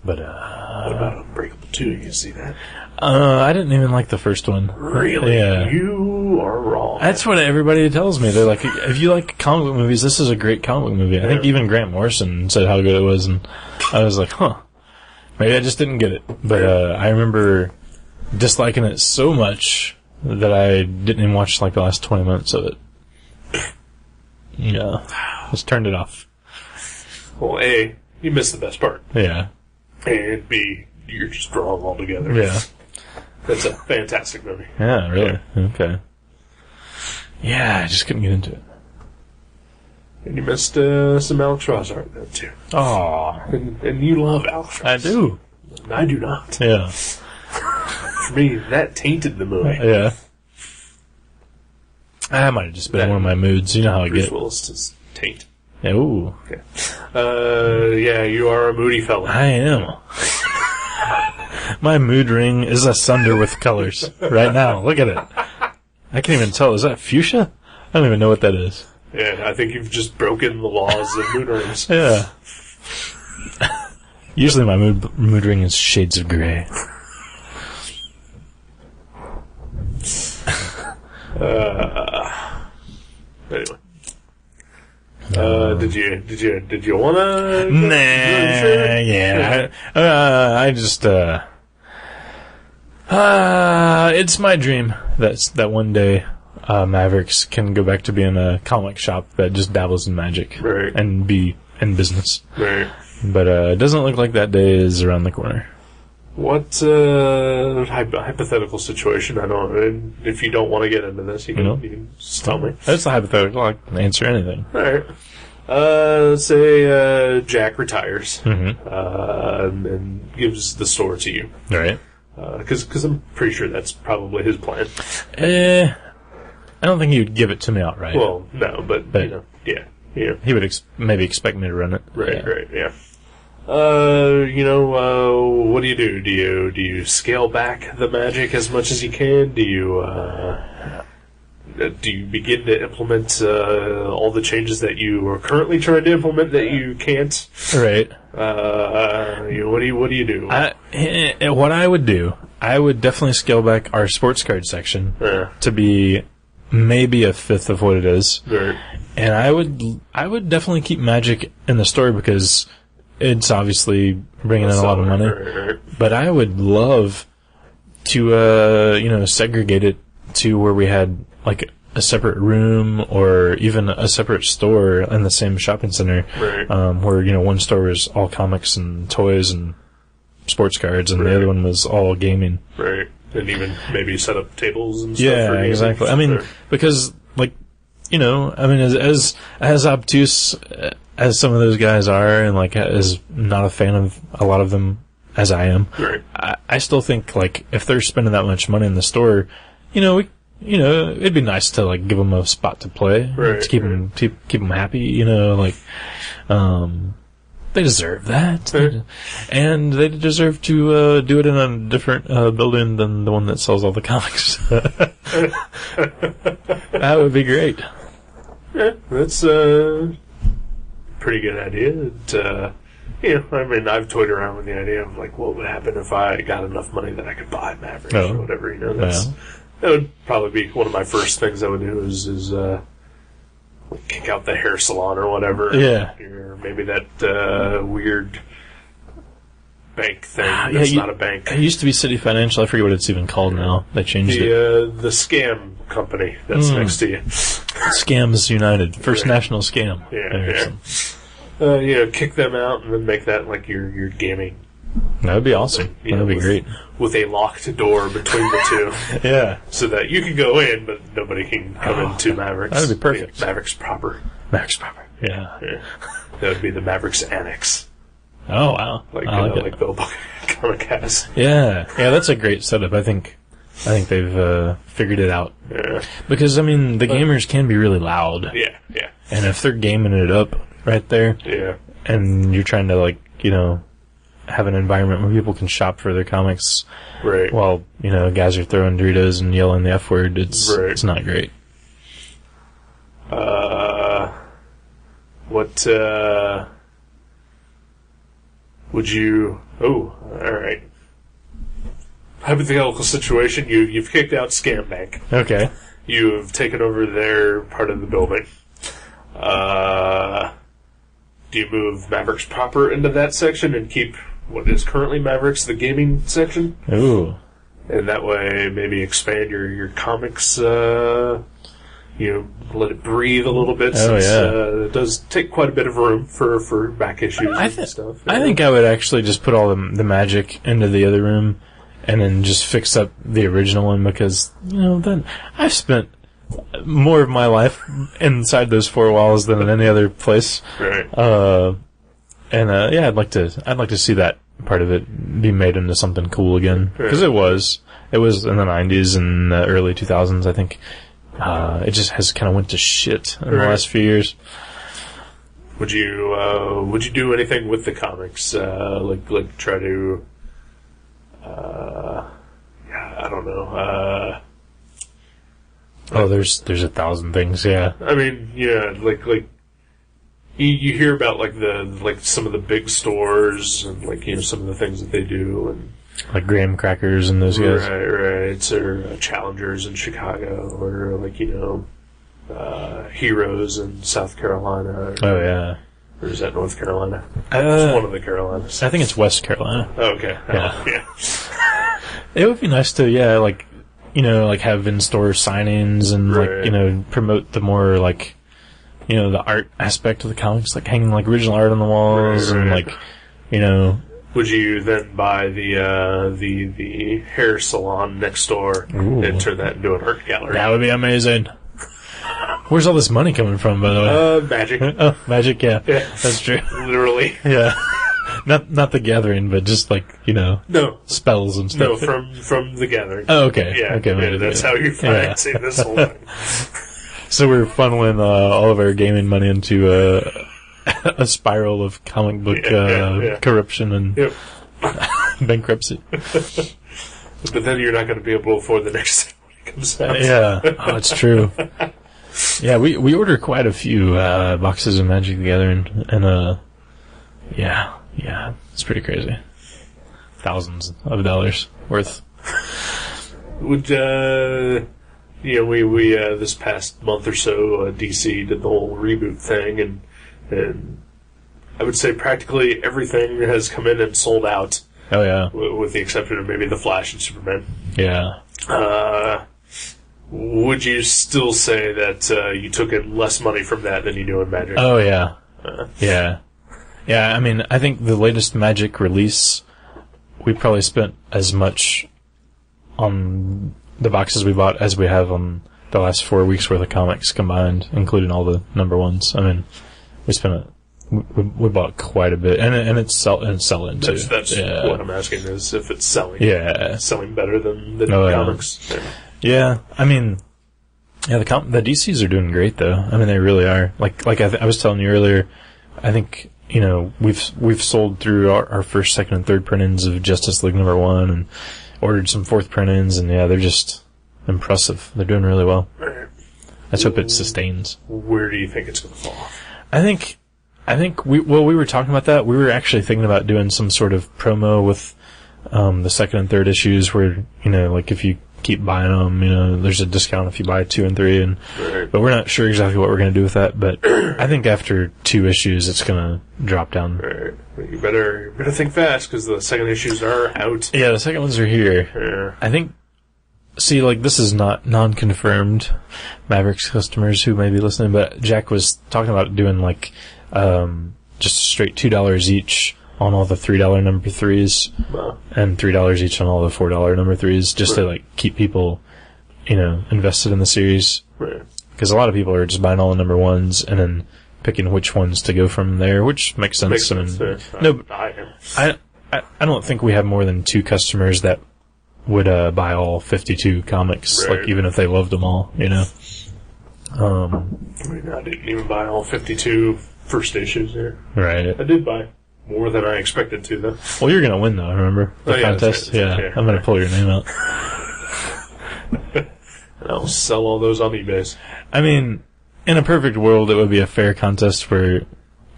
But, What about Unbreakable 2? You see that? I didn't even like the first one. Really? Yeah. You are wrong. That's what everybody tells me. They're like, if you like comic book movies, this is a great comic book movie. I think even Grant Morrison said how good it was, and I was like, huh. Maybe I just didn't get it. But I remember disliking it so much that I didn't even watch like the last 20 minutes of it. Yeah. Just turned it off. Well, A, you missed the best part. Yeah. And B, you're just wrong altogether. Yeah. That's a fantastic movie. Yeah, really? Okay. Yeah, I just couldn't get into it. And you missed some Alex Ross art there, too. Oh, And you love Alex Ross. I do. And I do not. Yeah. For me, that tainted the movie. Yeah. I might have just been one of my moods. You know how I Bruce get. Willis is taint. Yeah, ooh. Okay. Yeah, you are a moody fella. I am. My mood ring is asunder with colors right now. Look at it. I can't even tell. Is that fuchsia? I don't even know what that is. Yeah, I think you've just broken the laws of mood rings. Yeah. Usually my mood ring is shades of gray. Anyway. Did you wanna? Nah, yeah. I just, it's my dream that one day, Mavericks can go back to being a comic shop that just dabbles in magic. Right. And be in business. Right. But, it doesn't look like that day is around the corner. What hypothetical situation? I don't. If you don't want to get into this, you can just tell me. That's a hypothetical. I can answer anything. All right. Let's say Jack retires and gives the store to you. All right. Because I'm pretty sure that's probably his plan. I don't think he would give it to me outright. Well, no, but you know, yeah. He would maybe expect me to run it. Right, yeah. What do? Do you scale back the magic as much as you can? Do you begin to implement all the changes that you are currently trying to implement that you can't? Right. What do you do? What I would do, I would definitely scale back our sports card section to be maybe a fifth of what it is. Right. And I would definitely keep Magic in the store because it's obviously bringing in a lot of money. Right. But I would love to, segregate it to where we had like a separate room or even a separate store in the same shopping center. Right. Where, one store was all comics and toys and sports cards and the other one was all gaming. Right. And even maybe set up tables and stuff. Yeah, for exactly. games. I mean, because, as obtuse as some of those guys are, and as not a fan of a lot of them as I am, right. I still think if they're spending that much money in the store, it'd be nice to give them a spot to play, right, to keep them happy. They deserve that, and they deserve to do it in a different building than the one that sells all the comics. That would be great. Yeah, that's a pretty good idea. I've toyed around with the idea of what would happen if I got enough money that I could buy Mavericks or whatever. That would probably be one of my first things I would do is kick out the hair salon or whatever. Yeah. Or maybe that weird bank thing. That's not a bank. It used to be City Financial. I forget what it's even called now. They changed it. The scam company that's next to you. Scams United. First National Scam. Yeah. Kick them out and then make that like your gaming. That would be awesome. That would be great. With a locked door between the two. Yeah. So that you can go in, but nobody can come into Mavericks. That would be perfect. Mavericks proper. Mavericks proper. Yeah. That would be the Mavericks Annex. Oh, wow. Like Bill Comic has. Yeah. Yeah, that's a great setup. I think they've figured it out. Yeah. Because, the gamers can be really loud. Yeah. And if they're gaming it up right there, and you're trying to, have an environment where people can shop for their comics, right? While, guys are throwing Doritos and yelling the F word, it's not great. What would you... Oh, alright. Hypothetical situation, you've kicked out Scam Bank. Okay. You've taken over their part of the building. Do you move Mavericks proper into that section and keep what is currently Mavericks, the gaming section? Ooh. And that way maybe expand your comics, let it breathe a little bit, since it does take quite a bit of room for back issues and stuff. I think I would actually just put all the magic into the other room and then just fix up the original one, because, then I've spent more of my life inside those four walls than in any other place. Right. I'd like to see that part of it be made into something cool again, because it was in the 90s and the early 2000s, I think. It just has kind of went to shit in the last few years. Would you do anything with the comics? Like try to, I don't know. There's 1,000 things. Yeah. Like you hear about some of the big stores and some of the things that they do, and like graham crackers and those guys. Right. Or Challengers in Chicago, or Heroes in South Carolina. Oh yeah. Or is that North Carolina? It's one of the Carolinas. I think it's West Carolina. Oh, okay. Yeah. It would be nice to have in-store signings and promote the more the art aspect of the comics, like hanging original art on the walls and Would you then buy the hair salon next door and turn that into an art gallery? That would be amazing. Where's all this money coming from, by the way? Magic. Oh, magic, yeah. That's true. Literally. Yeah. Not the Gathering, but just no spells and stuff. No, from the Gathering. Oh, okay. Yeah, okay, that's how you're financing this whole thing. So we're funneling all of our gaming money into a spiral of comic book corruption and bankruptcy. But then you're not going to be able to afford the next thing when it comes out. Yeah, it's true. Yeah, we order quite a few boxes of Magic the Gathering, and it's pretty crazy. Thousands of dollars worth. Would we this past month or so, DC did the whole reboot thing, and I would say practically everything has come in and sold out. Oh yeah, with the exception of maybe the Flash and Superman. Yeah. Would you still say that you took in less money from that than you do in Magic? Oh yeah, yeah. I think the latest Magic release, we probably spent as much on the boxes we bought as we have on the last 4 weeks worth of comics combined, including all the number ones. We spent we bought quite a bit, and it's selling too. That's what I'm asking, is if it's selling. Yeah, selling better than the comics. Yeah, the DCs are doing great though. They really are. I was telling you earlier, I think we've sold through our first, second, and third printings of Justice League #1, and ordered some fourth printings, and they're just impressive. They're doing really well. Let's hope it sustains. Where do you think it's going to fall off? I think we were talking about that. We were actually thinking about doing some sort of promo with the second and third issues, where if you keep buying them. You know, there's a discount if you buy 2 and 3, Right. but we're not sure exactly what we're going to do with that. But I think after 2 issues, it's going to drop down. Right. You better think fast because the second issues are out. Yeah, the second ones are here. Yeah. I think. See, like, this is not non-confirmed Mavericks customers who may be listening, but Jack was talking about doing, like, just straight $2 each on all the $3 number 3s, Wow. and $3 each on all the $4 number 3s, just to, like, keep people, you know, invested in the series. Right. Because a lot of people are just buying all the number 1s and then picking which ones to go from there, which makes sense. Makes sense. No, I am. I don't think we have more than 2 customers that would buy all 52 comics, Right. like even if they loved them all, you know. I mean, I didn't even buy all 52 first issues there. Right. I did buy more than I expected to, though. Well, you're gonna win though. Remember the Oh, yeah, that's contest? right, that's Yeah, right, yeah. I'm gonna pull your name out. And I'll sell all those on eBay. I mean, in a perfect world, it would be a fair contest where,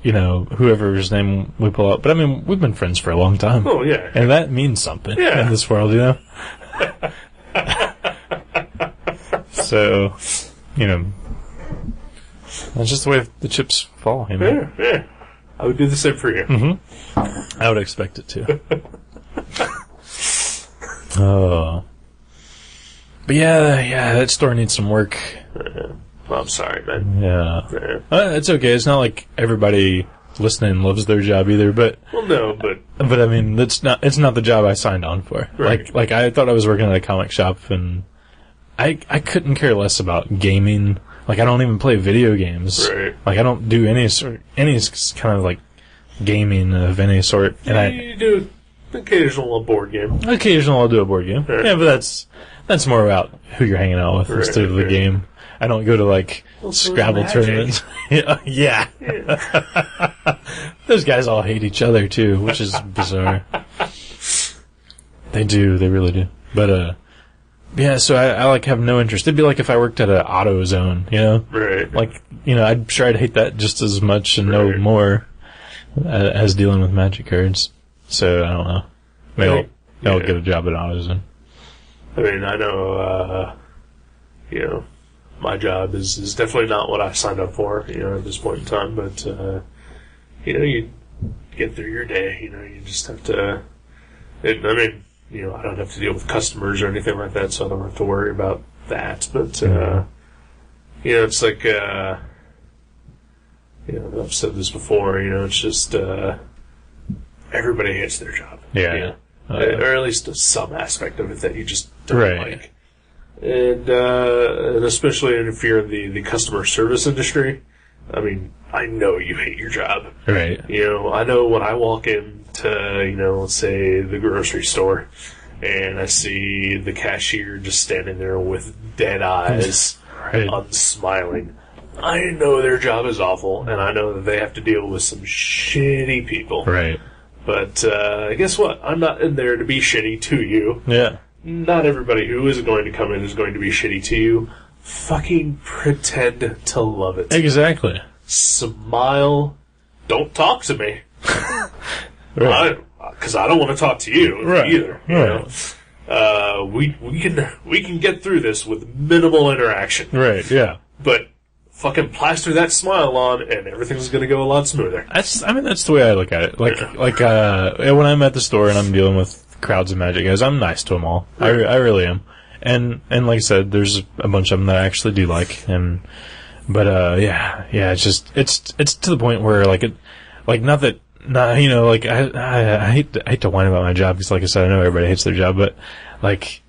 you know, whoever's name we pull out. But I mean, we've been friends for a long time. Oh, yeah. And that means something Yeah. in this world, you know? So, you know, that's just the way the chips fall, you know? Yeah. I would do the same for you. I would expect it to. Oh. But yeah, that store needs some work. Well, I'm sorry, man. Yeah. Yeah. It's okay. It's not like everybody listening loves their job either, but Well, no, but I mean, it's not the job I signed on for. Right. Like I thought I was working at a comic shop, and I couldn't care less about gaming. Like, I don't even play video games. Right. Like, I don't do any kind of like gaming of any sort. And you do occasional board game. occasionally I'll do a board game. Right. Yeah, but that's more about who you're hanging out with Right, instead of the right. game. I don't go to like Scrabble Magic. tournaments. Yeah. Those guys all hate each other too, which is bizarre. They do, they really do. But yeah, so I like have no interest. It'd be like if I worked at an AutoZone, you know? Right. Like, you know, I'm sure I'd hate that just as much and know Right. more as dealing with Magic cards. So, I don't know. Maybe I'll Yeah. get a job at AutoZone. I mean, I know, you know, my job is definitely not what I signed up for, you know, at this point in time, but, you know, you get through your day, you know, you just have to, I mean, you know, I don't have to deal with customers or anything like that, so I don't have to worry about that, but, you know, it's like, you know, I've said this before, you know, it's just, everybody hates their job. Yeah. You know? Oh, Or at least some aspect of it that you just don't Right. like. And especially if you're in the customer service industry, I mean, I know you hate your job. Right. You know, I know when I walk into, you know, let's say the grocery store, and I see the cashier just standing there with dead eyes, Right. unsmiling. I know their job is awful, and I know that they have to deal with some shitty people. Right. But guess what? I'm not in there to be shitty to you. Yeah. Not everybody who is going to come in is going to be shitty to you. Fucking pretend to love it. Exactly. Smile. Don't talk to me. Right. Because I don't want to talk to you Right. either. You know? We can get through this with minimal interaction. Right. Yeah. But fucking plaster that smile on, and everything's going to go a lot smoother. That's the way I look at it. Like when I'm at the store and I'm dealing with crowds of Magic guys, I'm nice to them all. I really am. And like I said, there's a bunch of them that I actually do like. But it's just it's to the point where I hate to whine about my job because, like I said, I know everybody hates their job, but like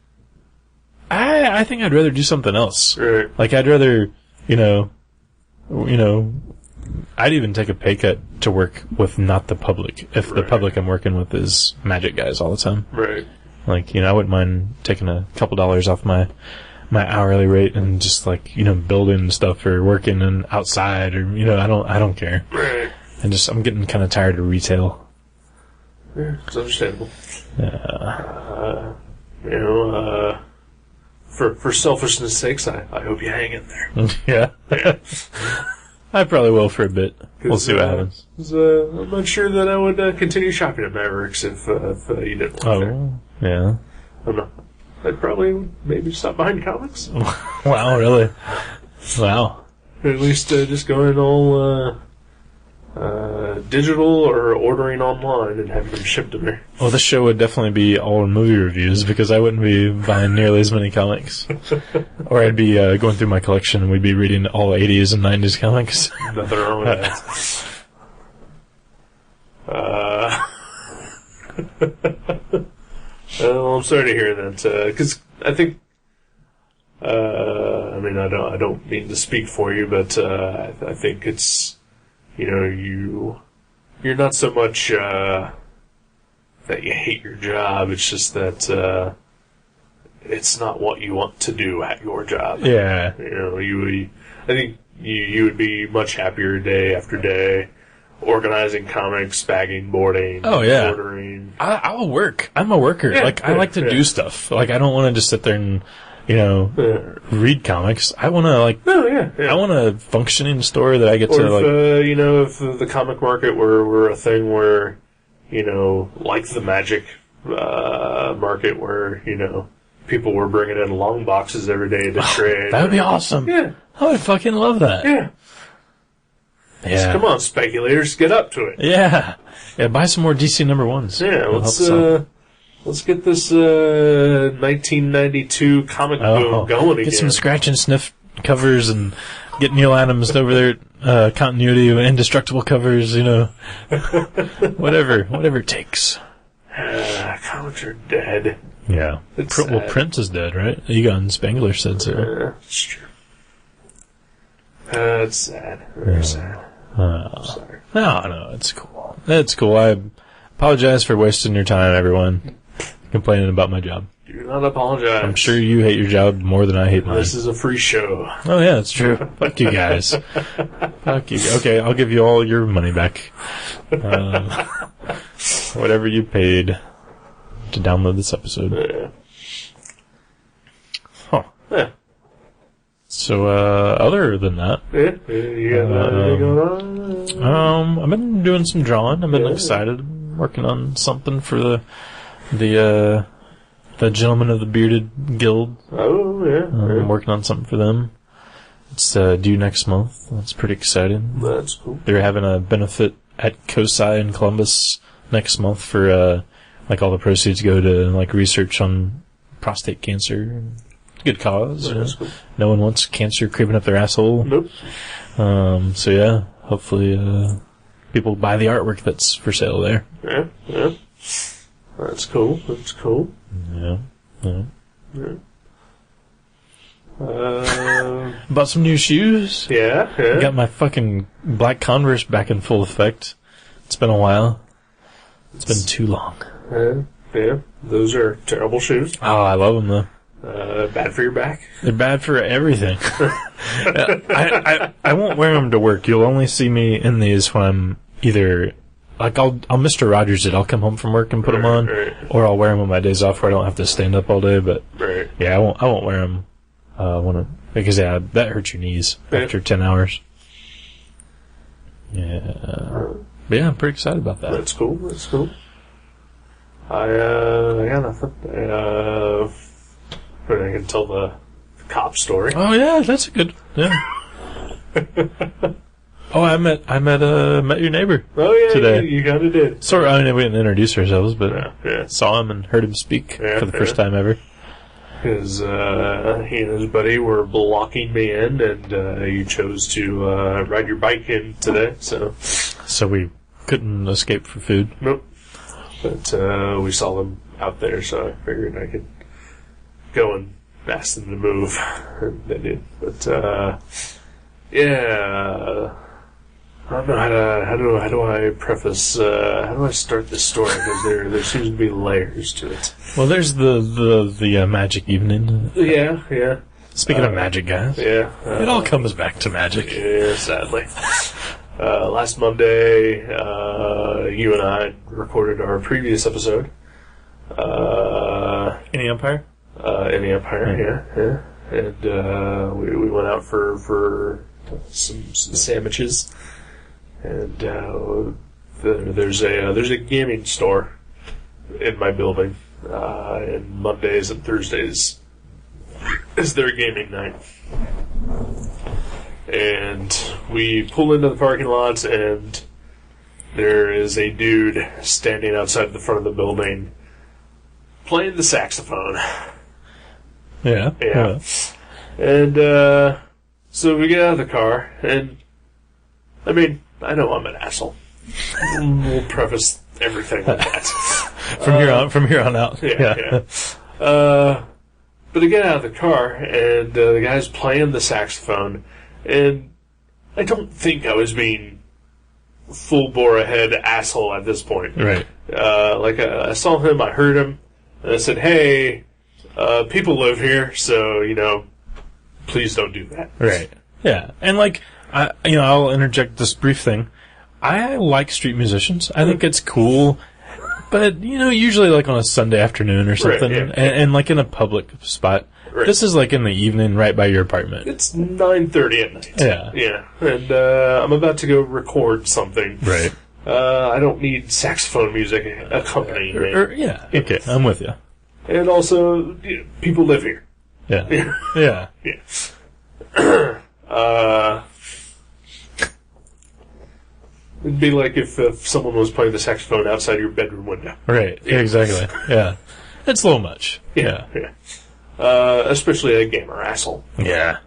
I think I'd rather do something else. Right. Like I'd rather I'd even take a pay cut to work with not the public if the Right. public I'm working with is Magic guys all the time. Right. Like, you know, I wouldn't mind taking a couple dollars off my hourly rate and just like, you know, building stuff or working and outside or, you know, I don't care. Right. I'm getting kind of tired of retail. Yeah, it's understandable. Yeah. You know, for selfishness sakes, I hope you hang in there. Yeah. Yeah. I probably will for a bit. We'll see what happens. 'Cause, I'm not sure that I would continue shopping at Mavericks if you didn't work there. Oh, yeah. I'm not. I'd probably maybe stop buying comics. Wow, really? Wow. Or at least just going all digital or ordering online and having them shipped to me. Well, this show would definitely be all movie reviews because I wouldn't be buying nearly as many comics. Or I'd be going through my collection and we'd be reading all 80s and 90s comics. Nothing wrong with that. Well, I'm sorry to hear that, because I think, I mean, I don't mean to speak for you, but I think it's, you're not so much that you hate your job. It's just that it's not what you want to do at your job. Yeah. I think you would be much happier day after day. Organizing comics, bagging, boarding, ordering. I'll work. I'm a worker. Yeah, I like to do stuff. I don't want to just sit there and, read comics. I want to, I want a functioning store that I get if the comic market were a thing where, like the Magic market where, people were bringing in long boxes every day to trade. That would be awesome. Yeah. I would fucking love that. Yeah. Yeah. Come on, speculators, get up to it. Yeah. Yeah, buy some more DC number ones. Yeah, let's get this 1992 comic boom going again. Get some scratch and sniff covers and get Neil Adams over there, continuity of indestructible covers, whatever it takes. Comics are dead. Yeah. Well, Prince is dead, right? Egon Spengler said so. It's true. It's sad. Very sad. Sorry. No, it's cool. It's cool. I apologize for wasting your time, everyone, complaining about my job. Do not apologize. I'm sure you hate your job more than I hate mine. This is a free show. Oh, yeah, that's true. Fuck you guys. Fuck you. Okay, I'll give you all your money back. Whatever you paid to download this episode. Yeah. Huh. Yeah. So, other than that, You got anything going on? I've been doing some drawing. I've been excited. I'm working on something for the Gentlemen of the Bearded Guild. Oh, yeah. I'm working on something for them. It's due next month. That's pretty exciting. That's cool. They're having a benefit at COSI in Columbus next month for, all the proceeds go to, research on prostate cancer. Good cause. Cool. No one wants cancer creeping up their asshole. Nope. So yeah, hopefully people buy the artwork that's for sale there. Yeah. That's cool. Yeah. Bought some new shoes. Yeah. Got my fucking black Converse back in full effect. It's been a while. It's been too long. Yeah. Those are terrible shoes. Oh, I love them though. Bad for your back. They're bad for everything. I won't wear them to work. You'll only see me in these when I'm either I'll Mr. Rogers it. I'll come home from work and put them on, or I'll wear them on my days off where I don't have to stand up all day. But yeah, I won't wear them because that hurts your knees after 10 hours. Yeah, but yeah, I'm pretty excited about that. That's cool. I got nothing. But I can tell the cop story. Oh yeah, that's a good. Yeah. Oh, I met your neighbor. Oh yeah, today. You kind of did. Sorry, I mean we didn't introduce ourselves, but yeah. saw him and heard him speak for the first time ever. Because he and his buddy were blocking me in, and you chose to ride your bike in today. So we couldn't escape for food. Nope. But we saw them out there, so I figured I could go and ask them to move, and they did. But yeah, I don't know how do I preface how do I start this story, because there seems to be layers to it. Well, there's the magic evening. Yeah. Speaking of magic, guys, it all comes back to magic. Yeah, sadly. Last Monday, you and I recorded our previous episode. Any Empire? In the Empire, yeah. And we went out for some sandwiches, and there's a gaming store in my building, and Mondays and Thursdays is their gaming night. And we pull into the parking lot, and there is a dude standing outside the front of the building playing the saxophone. Yeah. And so we get out of the car, and I mean, I know I'm an asshole. We'll preface everything with that. From here on out. Yeah. But I get out of the car, and the guy's playing the saxophone, and I don't think I was being full bore ahead asshole at this point. Right. I saw him, I heard him, and I said, "Hey, people live here, so please don't do that." Right. Yeah. And I'll interject this brief thing. I like street musicians. I think it's cool. But, usually on a Sunday afternoon or something, Right, yeah. and in a public spot. Right. This is in the evening right by your apartment. It's 9:30 at night. Yeah. Yeah. And I'm about to go record something. Right. I don't need saxophone music accompanying me. Yeah. Okay, I'm with you. And also, people live here. Yeah. Yeah. Yeah. It'd be like if someone was playing the saxophone outside your bedroom window. Right. Yeah, exactly. Yeah. It's a little much. Yeah. Especially a gamer asshole. Yeah.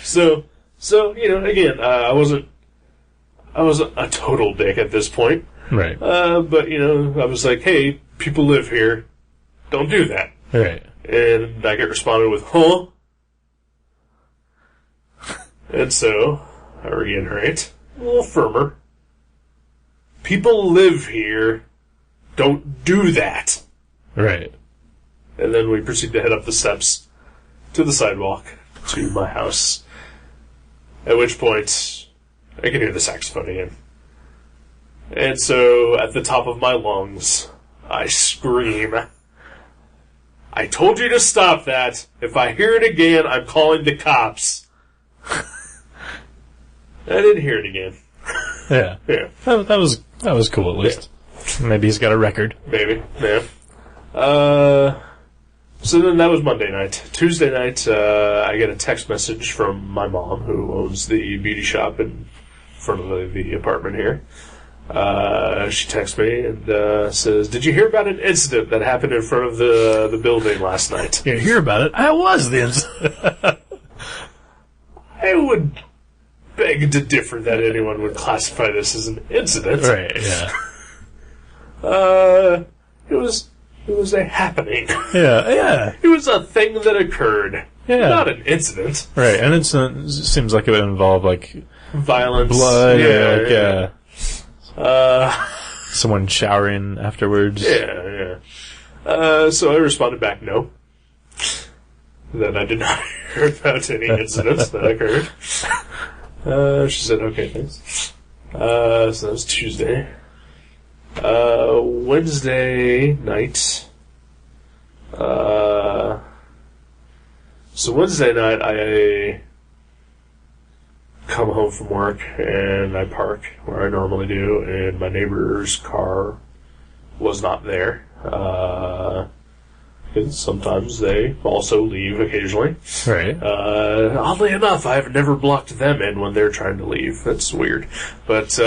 So again, I wasn't a total dick at this point. Right. But I was like, hey, people live here, don't do that. Right. And I get responded with, huh? And so, I reiterate, a little firmer. People live here, don't do that. Right. And then we proceed to head up the steps to the sidewalk to my house. At which point, I can hear the saxophone again. And so, at the top of my lungs, I scream, "I told you to stop that. If I hear it again, I'm calling the cops." I didn't hear it again. Yeah. Yeah. That was cool at least. Yeah. Maybe he's got a record. Maybe. Yeah. So then that was Monday night. Tuesday night, I get a text message from my mom, who owns the beauty shop in front of the apartment here. She texts me and says, "Did you hear about an incident that happened in front of the building last night?" You hear about it? I was the incident. I would beg to differ that anyone would classify this as an incident. Right, yeah. It was a happening. Yeah. It was a thing that occurred. Yeah. Not an incident. Right, and it seems like it would involve, Violence. Blood, yeah. Someone showering afterwards. Yeah. So I responded back, no. That I did not hear about any incidents that occurred. She said, okay, thanks. So that was Tuesday. Wednesday night. So Wednesday night, I come home from work and I park where I normally do, and my neighbor's car was not there. Because sometimes they also leave occasionally. Right. Oddly enough, I've never blocked them in when they're trying to leave. That's weird. But,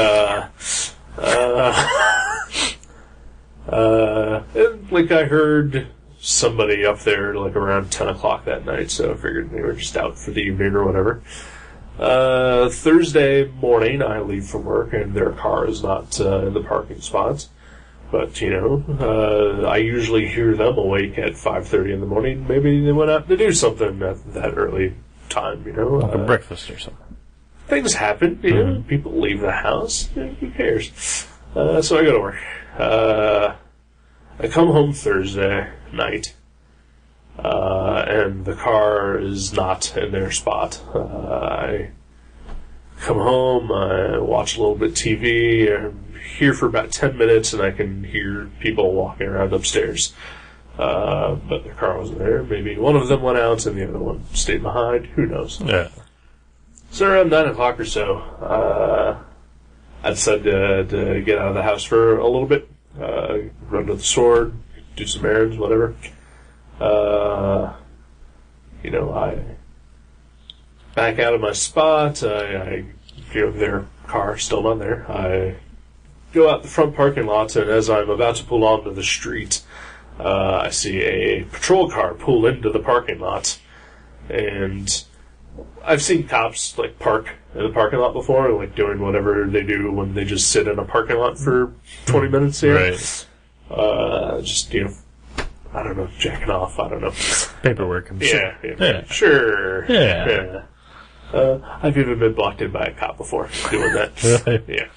I heard somebody up there, around 10 o'clock that night, so I figured they were just out for the evening or whatever. Thursday morning, I leave from work, and their car is not in the parking spots. But, I usually hear them awake at 5:30 in the morning. Maybe they went out to do something at that early time, Like a breakfast or something. Things happen, people leave the house. Who cares? So I go to work. I come home Thursday night, and the car is not in their spot. I come home, I watch a little bit TV, I'm here for about 10 minutes, and I can hear people walking around upstairs. But their car wasn't there. Maybe one of them went out and the other one stayed behind. Who knows? Yeah. So around 9 o'clock or so, I decided to get out of the house for a little bit, run to the store, do some errands, whatever. I back out of my spot. I their car still not there. I go out the front parking lot, and as I'm about to pull onto the street, I see a patrol car pull into the parking lot, and I've seen cops park in the parking lot before, doing whatever they do when they just sit in a parking lot for 20 minutes here. Right. I don't know, jacking off, I don't know. Paperwork, I'm sure. Yeah. Sure. Yeah. I've even been blocked in by a cop before doing that. Right. Yeah.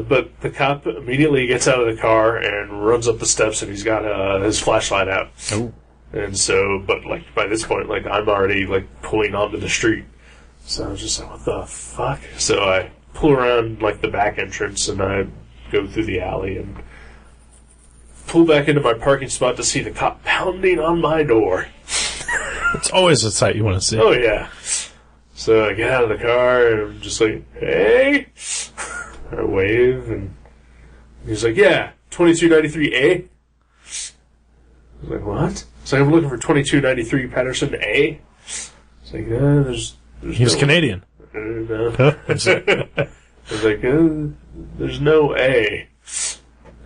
But the cop immediately gets out of the car and runs up the steps, and he's got his flashlight out. Oh. And so, by this point, I'm already, pulling onto the street. So I was just like, what the fuck? So I pull around, the back entrance, and I go through the alley and pull back into my parking spot to see the cop pounding on my door. It's always a sight you want to see. Oh, yeah. So I get out of the car, and I'm just like, hey? I wave, and he's like, yeah, 2293A. I was like, what? It's like, I'm looking for 2293 Patterson A. It's like, there's He was Canadian. No. I was like, there's no A.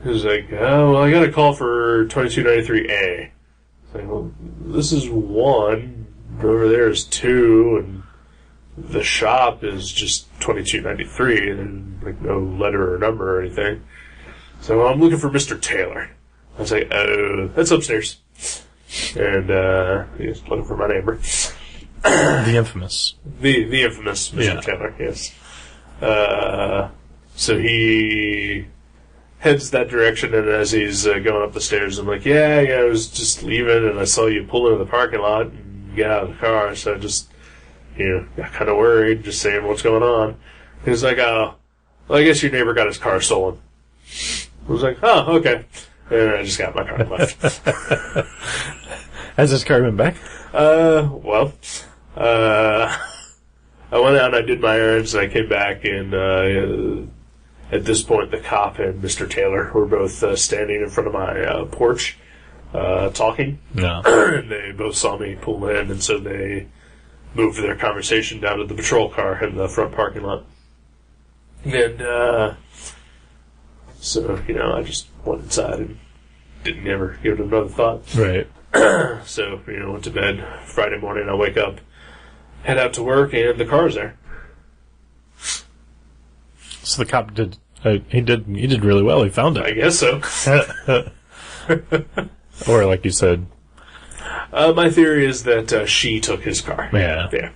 He was like, oh, well, I got a call for 2293A. It's like, well, this is 1, over there is 2, and the shop is just 2293, and no letter or number or anything. So I'm looking for Mr. Taylor. I was like, oh, that's upstairs. And he's looking for my neighbor. The infamous. The infamous Mr. Taylor, yes. So he heads that direction, and as he's going up the stairs, I'm like, yeah, I was just leaving, and I saw you pull into the parking lot and get out of the car, so I just, got kind of worried, just saying what's going on. He was like, oh, well, I guess your neighbor got his car stolen. I was like, oh, okay. And I just got my car and left. Has his car been back? I went out and I did my errands, and I came back, and at this point, the cop and Mr. Taylor were both standing in front of my porch, talking. No. And they both saw me pull in, and so they moved their conversation down to the patrol car in the front parking lot. And so, I just went inside and didn't ever give it another thought. Right. So, went to bed. Friday morning, I wake up, head out to work, and the car's there. So the cop did. He did really well. He found I it. guess so. Or like you said. My theory is that she took his car. Yeah. Yeah.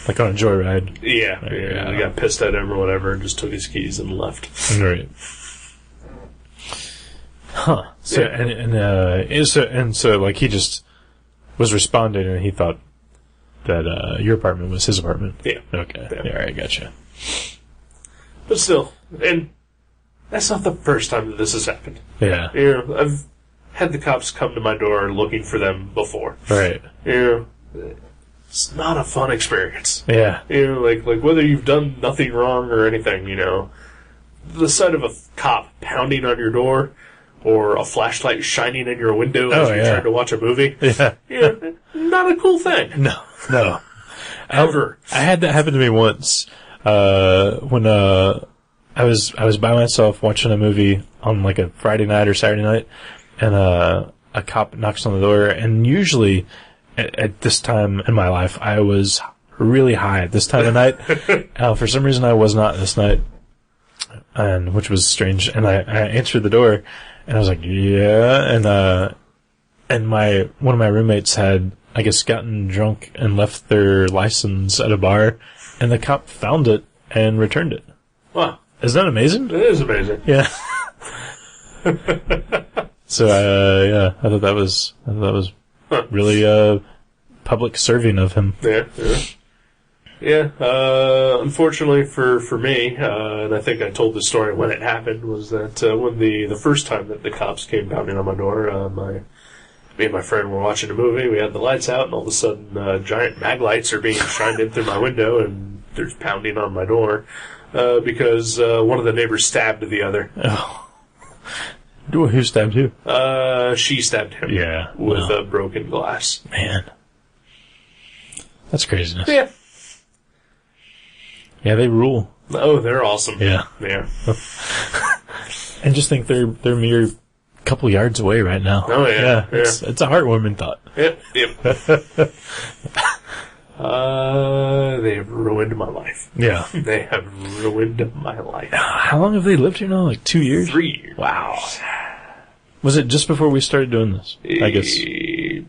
Like on a joyride. Yeah. I got pissed at him or whatever, and just took his keys and left. Right. Huh. So he just was responding, and he thought that your apartment was his apartment. Yeah. Okay. Yeah. Yeah, I gotcha. But still, and that's not the first time that this has happened. Yeah. I've had the cops come to my door looking for them before. Right. It's not a fun experience. Yeah. Like whether you've done nothing wrong or anything, the sight of a cop pounding on your door or a flashlight shining in your window as you're trying to watch a movie. Yeah. Not a cool thing. No. Ever. I had that happen to me once. When I was by myself watching a movie on a Friday night or Saturday night, and a cop knocks on the door, and usually at this time in my life I was really high at this time of night. For some reason I was not this night, and which was strange. And I answered the door, and I was like, yeah, and one of my roommates had, I guess, gotten drunk and left their license at a bar, and the cop found it and returned it. Wow. Isn't that amazing? It is amazing. Yeah. So, I thought that was really, public serving of him. Yeah. Unfortunately for me, and I think I told this story when it happened, was that, when the first time that the cops came pounding on my door, me and my friend were watching a movie, we had the lights out, and all of a sudden, giant mag lights are being shined in through my window, and there's pounding on my door because one of the neighbors stabbed the other. Oh. Who stabbed who? She stabbed him. Yeah. With a broken glass. Man. That's craziness. Yeah. Yeah, they rule. Oh, they're awesome. Yeah. Yeah. And just think they're mere couple yards away right now. Oh, yeah. It's a heartwarming thought. Yep. They have ruined my life. Yeah. They have ruined my life. How long have they lived here now? Like 2 years? 3 years. Wow. Was it just before we started doing this? I guess. Yeah,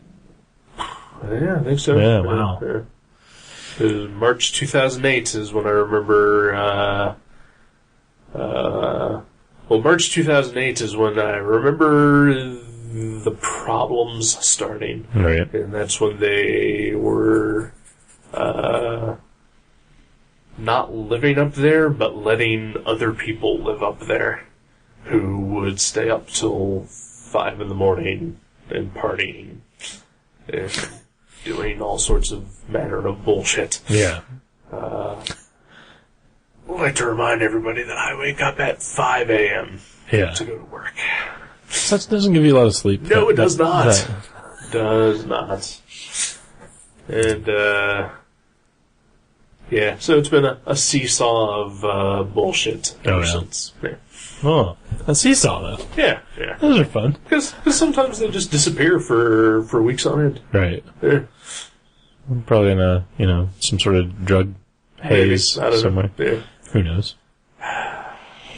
I think so. Yeah, wow. It was March 2008 is when I remember, March 2008 is when I remember the problems starting. Right. And that's when they were, not living up there, but letting other people live up there who would stay up till 5 in the morning and partying and doing all sorts of manner of bullshit. Yeah. I'd like to remind everybody that I wake up at 5 a.m. Yeah. to go to work. So that doesn't give you a lot of sleep. No, it does not. Does not. And, yeah, so it's been a seesaw of bullshit ever since. Yeah. Oh, a seesaw, though. Yeah. Those are fun. Because sometimes they just disappear for weeks on end. Right. Yeah. Probably in a, some sort of drug haze Maybe. I don't somewhere. know. Yeah. Who knows?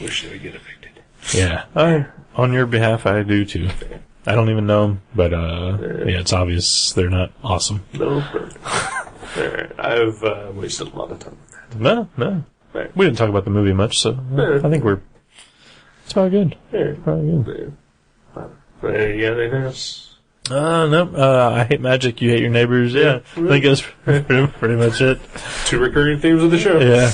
Wish they would get evicted. Yeah. On your behalf, I do too. I don't even know them, but yeah, it's obvious they're not awesome. No. Alright, I've wasted a lot of time on No. that. We didn't talk about the movie much, so I think it's probably good. Yeah. Probably good. You got anything else? No. I hate magic. You hate your neighbors. Yeah. I think that's pretty much it. 2 recurring themes of the show. Yeah.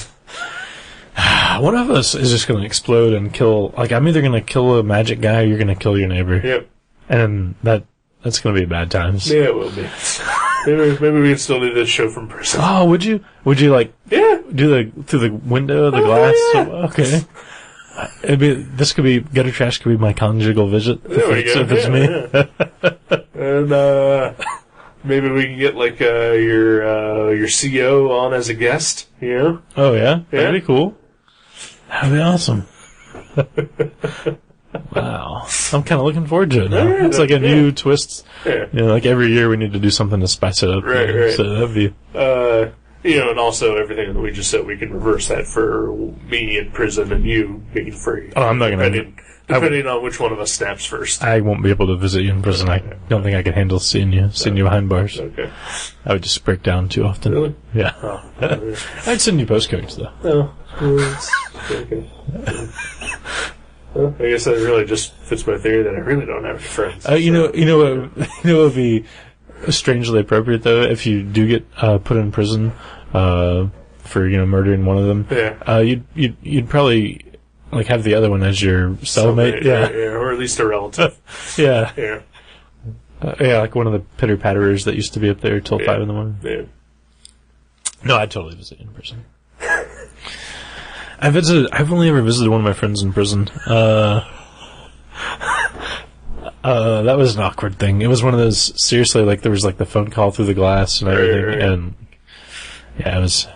One of us is just going to explode and kill. Like, I'm either going to kill a magic guy or you're going to kill your neighbor. Yep. And that's going to be bad times. Yeah, it will be. Maybe we can still do this show from prison. Oh, would you? Would you do through the window of the glass? Yeah. Okay. This could be gutter trash. Could be my conjugal visit if it's me. And maybe we can get like your CO on as a guest. You know? Oh yeah, that'd be cool. That'd be awesome. Wow, I'm kind of looking forward to it now. Yeah, it's like a new twist. Yeah. Like every year we need to do something to spice it up. Right. So that'd be. And also everything that we just said, we can reverse that for me in prison and you being free. Oh, I'm not gonna. Depending on which one of us snaps first. I won't be able to visit you in prison. I don't think I could handle seeing you behind bars. Okay. I would just break down too often. Really? Yeah. Oh, yeah. I'd send you postcards though. No. Okay. Well, I guess that really just fits my theory that I really don't have any friends. You know what would be strangely appropriate though if you do get put in prison for murdering one of them. Yeah. You'd probably like have the other one as your cellmate. Yeah, or at least a relative. Yeah. Yeah. Like one of the pitter patterers that used to be up there till 5 in the morning. Yeah. No, I'd totally visit you in prison. I've only ever visited one of my friends in prison. That was an awkward thing. It was one of those, seriously, like there was like the phone call through the glass and everything, Right. and yeah, it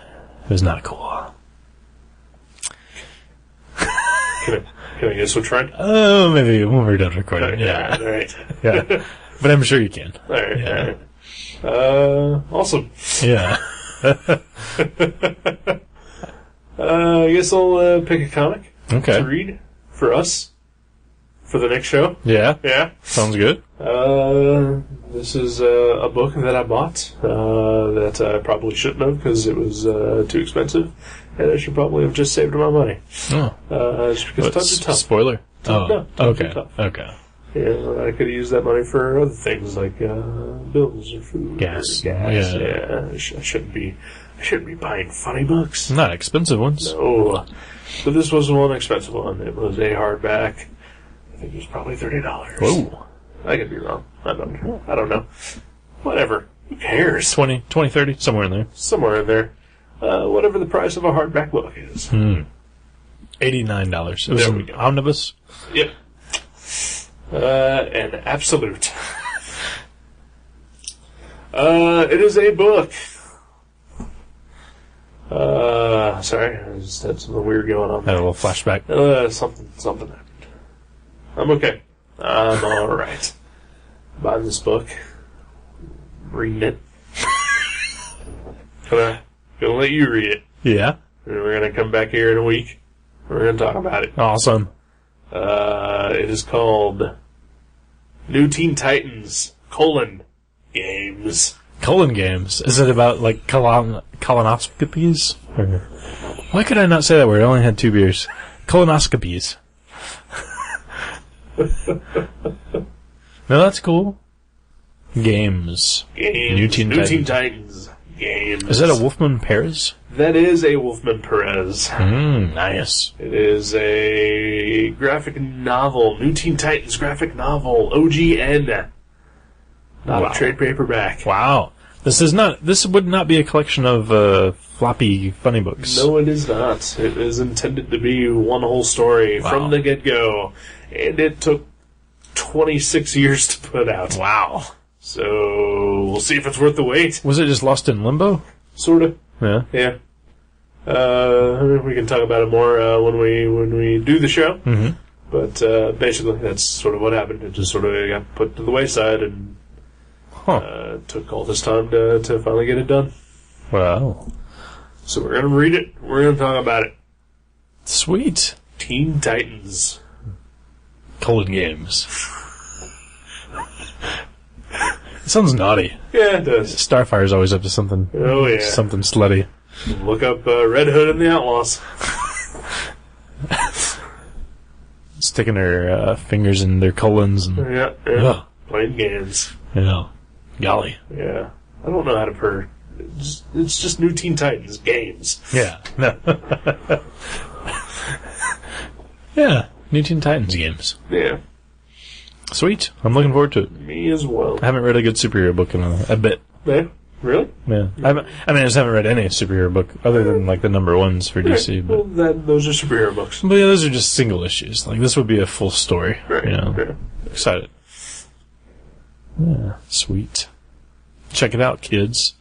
was not cool. Can I guess which friend? Oh, maybe when we're done recording. Yeah. All right. Yeah. But I'm sure you can. All right. Yeah. All right. Awesome. Yeah. I guess I'll pick a comic Okay. to read for us for the next show. Yeah. Yeah. Sounds good. This is a book that I bought that I probably shouldn't have because it was too expensive, and I should probably have just saved my money. Oh. Just because times are tough. Spoiler. No, Oh. times are Okay. tough. Okay. Yeah, I could have used that money for other things like bills or food, Gas. Or gas. Yeah. Yeah, I shouldn't be buying funny books. Not expensive ones. No, but this wasn't one expensive one. It was a hardback. I think it was probably $30. Whoa. I could be wrong. I don't know. Whatever. Who cares? 20, 30, somewhere in there. Somewhere in there. whatever the price of a hardback book is. $89. It was There we an go. omnibus. Yep. An absolute. It is a book. Sorry, I just had something weird going on. Had a little flashback. Something happened. I'm okay. I'm alright. Buying this book. Reading it. Gonna let you read it. Yeah. And we're gonna come back here in a week. We're gonna talk about it. Awesome. It is called New Teen Titans, Games. Colon games. Is it about, like, colonoscopies? Or... Why could I not say that word? I only had 2 beers. Colonoscopies. No, that's cool. Games. New Teen Titans. Games. Is that a Wolfman Perez? That is a Wolfman Perez. Nice. It is a graphic novel. New Teen Titans graphic novel. OGN. Not a trade paperback. Wow. This would not be a collection of floppy funny books. No, it is not. It is intended to be one whole story from the get-go. And it took 26 years to put out. Wow. So, we'll see if it's worth the wait. Was it just lost in limbo? Sort of. Yeah. Yeah. We can talk about it more when we do the show. Mm-hmm. But basically, that's sort of what happened. It just sort of got put to the wayside and took all this time to finally get it done. Wow. So we're going to read it. We're going to talk about it. Sweet. Teen Titans. Colon games. It sounds naughty. Yeah, it does. Starfire's always up to something. Oh, yeah. Something slutty. Look up Red Hood and the Outlaws. Sticking her fingers in their colons and Yeah. Ugh. Playing games. Golly. Yeah. I don't know how to put it's just New Teen Titans games. Yeah. No. Yeah. New Teen Titans games. Yeah. Sweet. I'm looking forward to it. Me as well. I haven't read a good superhero book in a bit. Yeah. Really? Yeah. I just haven't read any superhero book other than like the number ones for DC. Right. But, Well, those are superhero books. but yeah, those are just single issues. Like this would be a full story. Right. Yeah. Excited. Yeah. Sweet. Check it out, kids.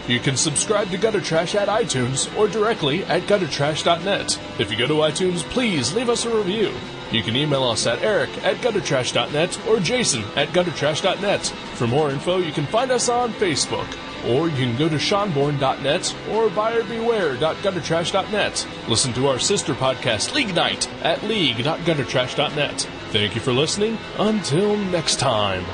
You can subscribe to Gutter Trash at iTunes or directly at guttertrash.net. If you go to iTunes, please leave us a review. You can email us at eric@guttertrash.net or jason@guttertrash.net. For more info, you can find us on Facebook, or you can go to seanborn.net or buyerbeware.guttertrash.net. Listen to our sister podcast, League Night, at league.guttertrash.net. Thank you for listening. Until next time.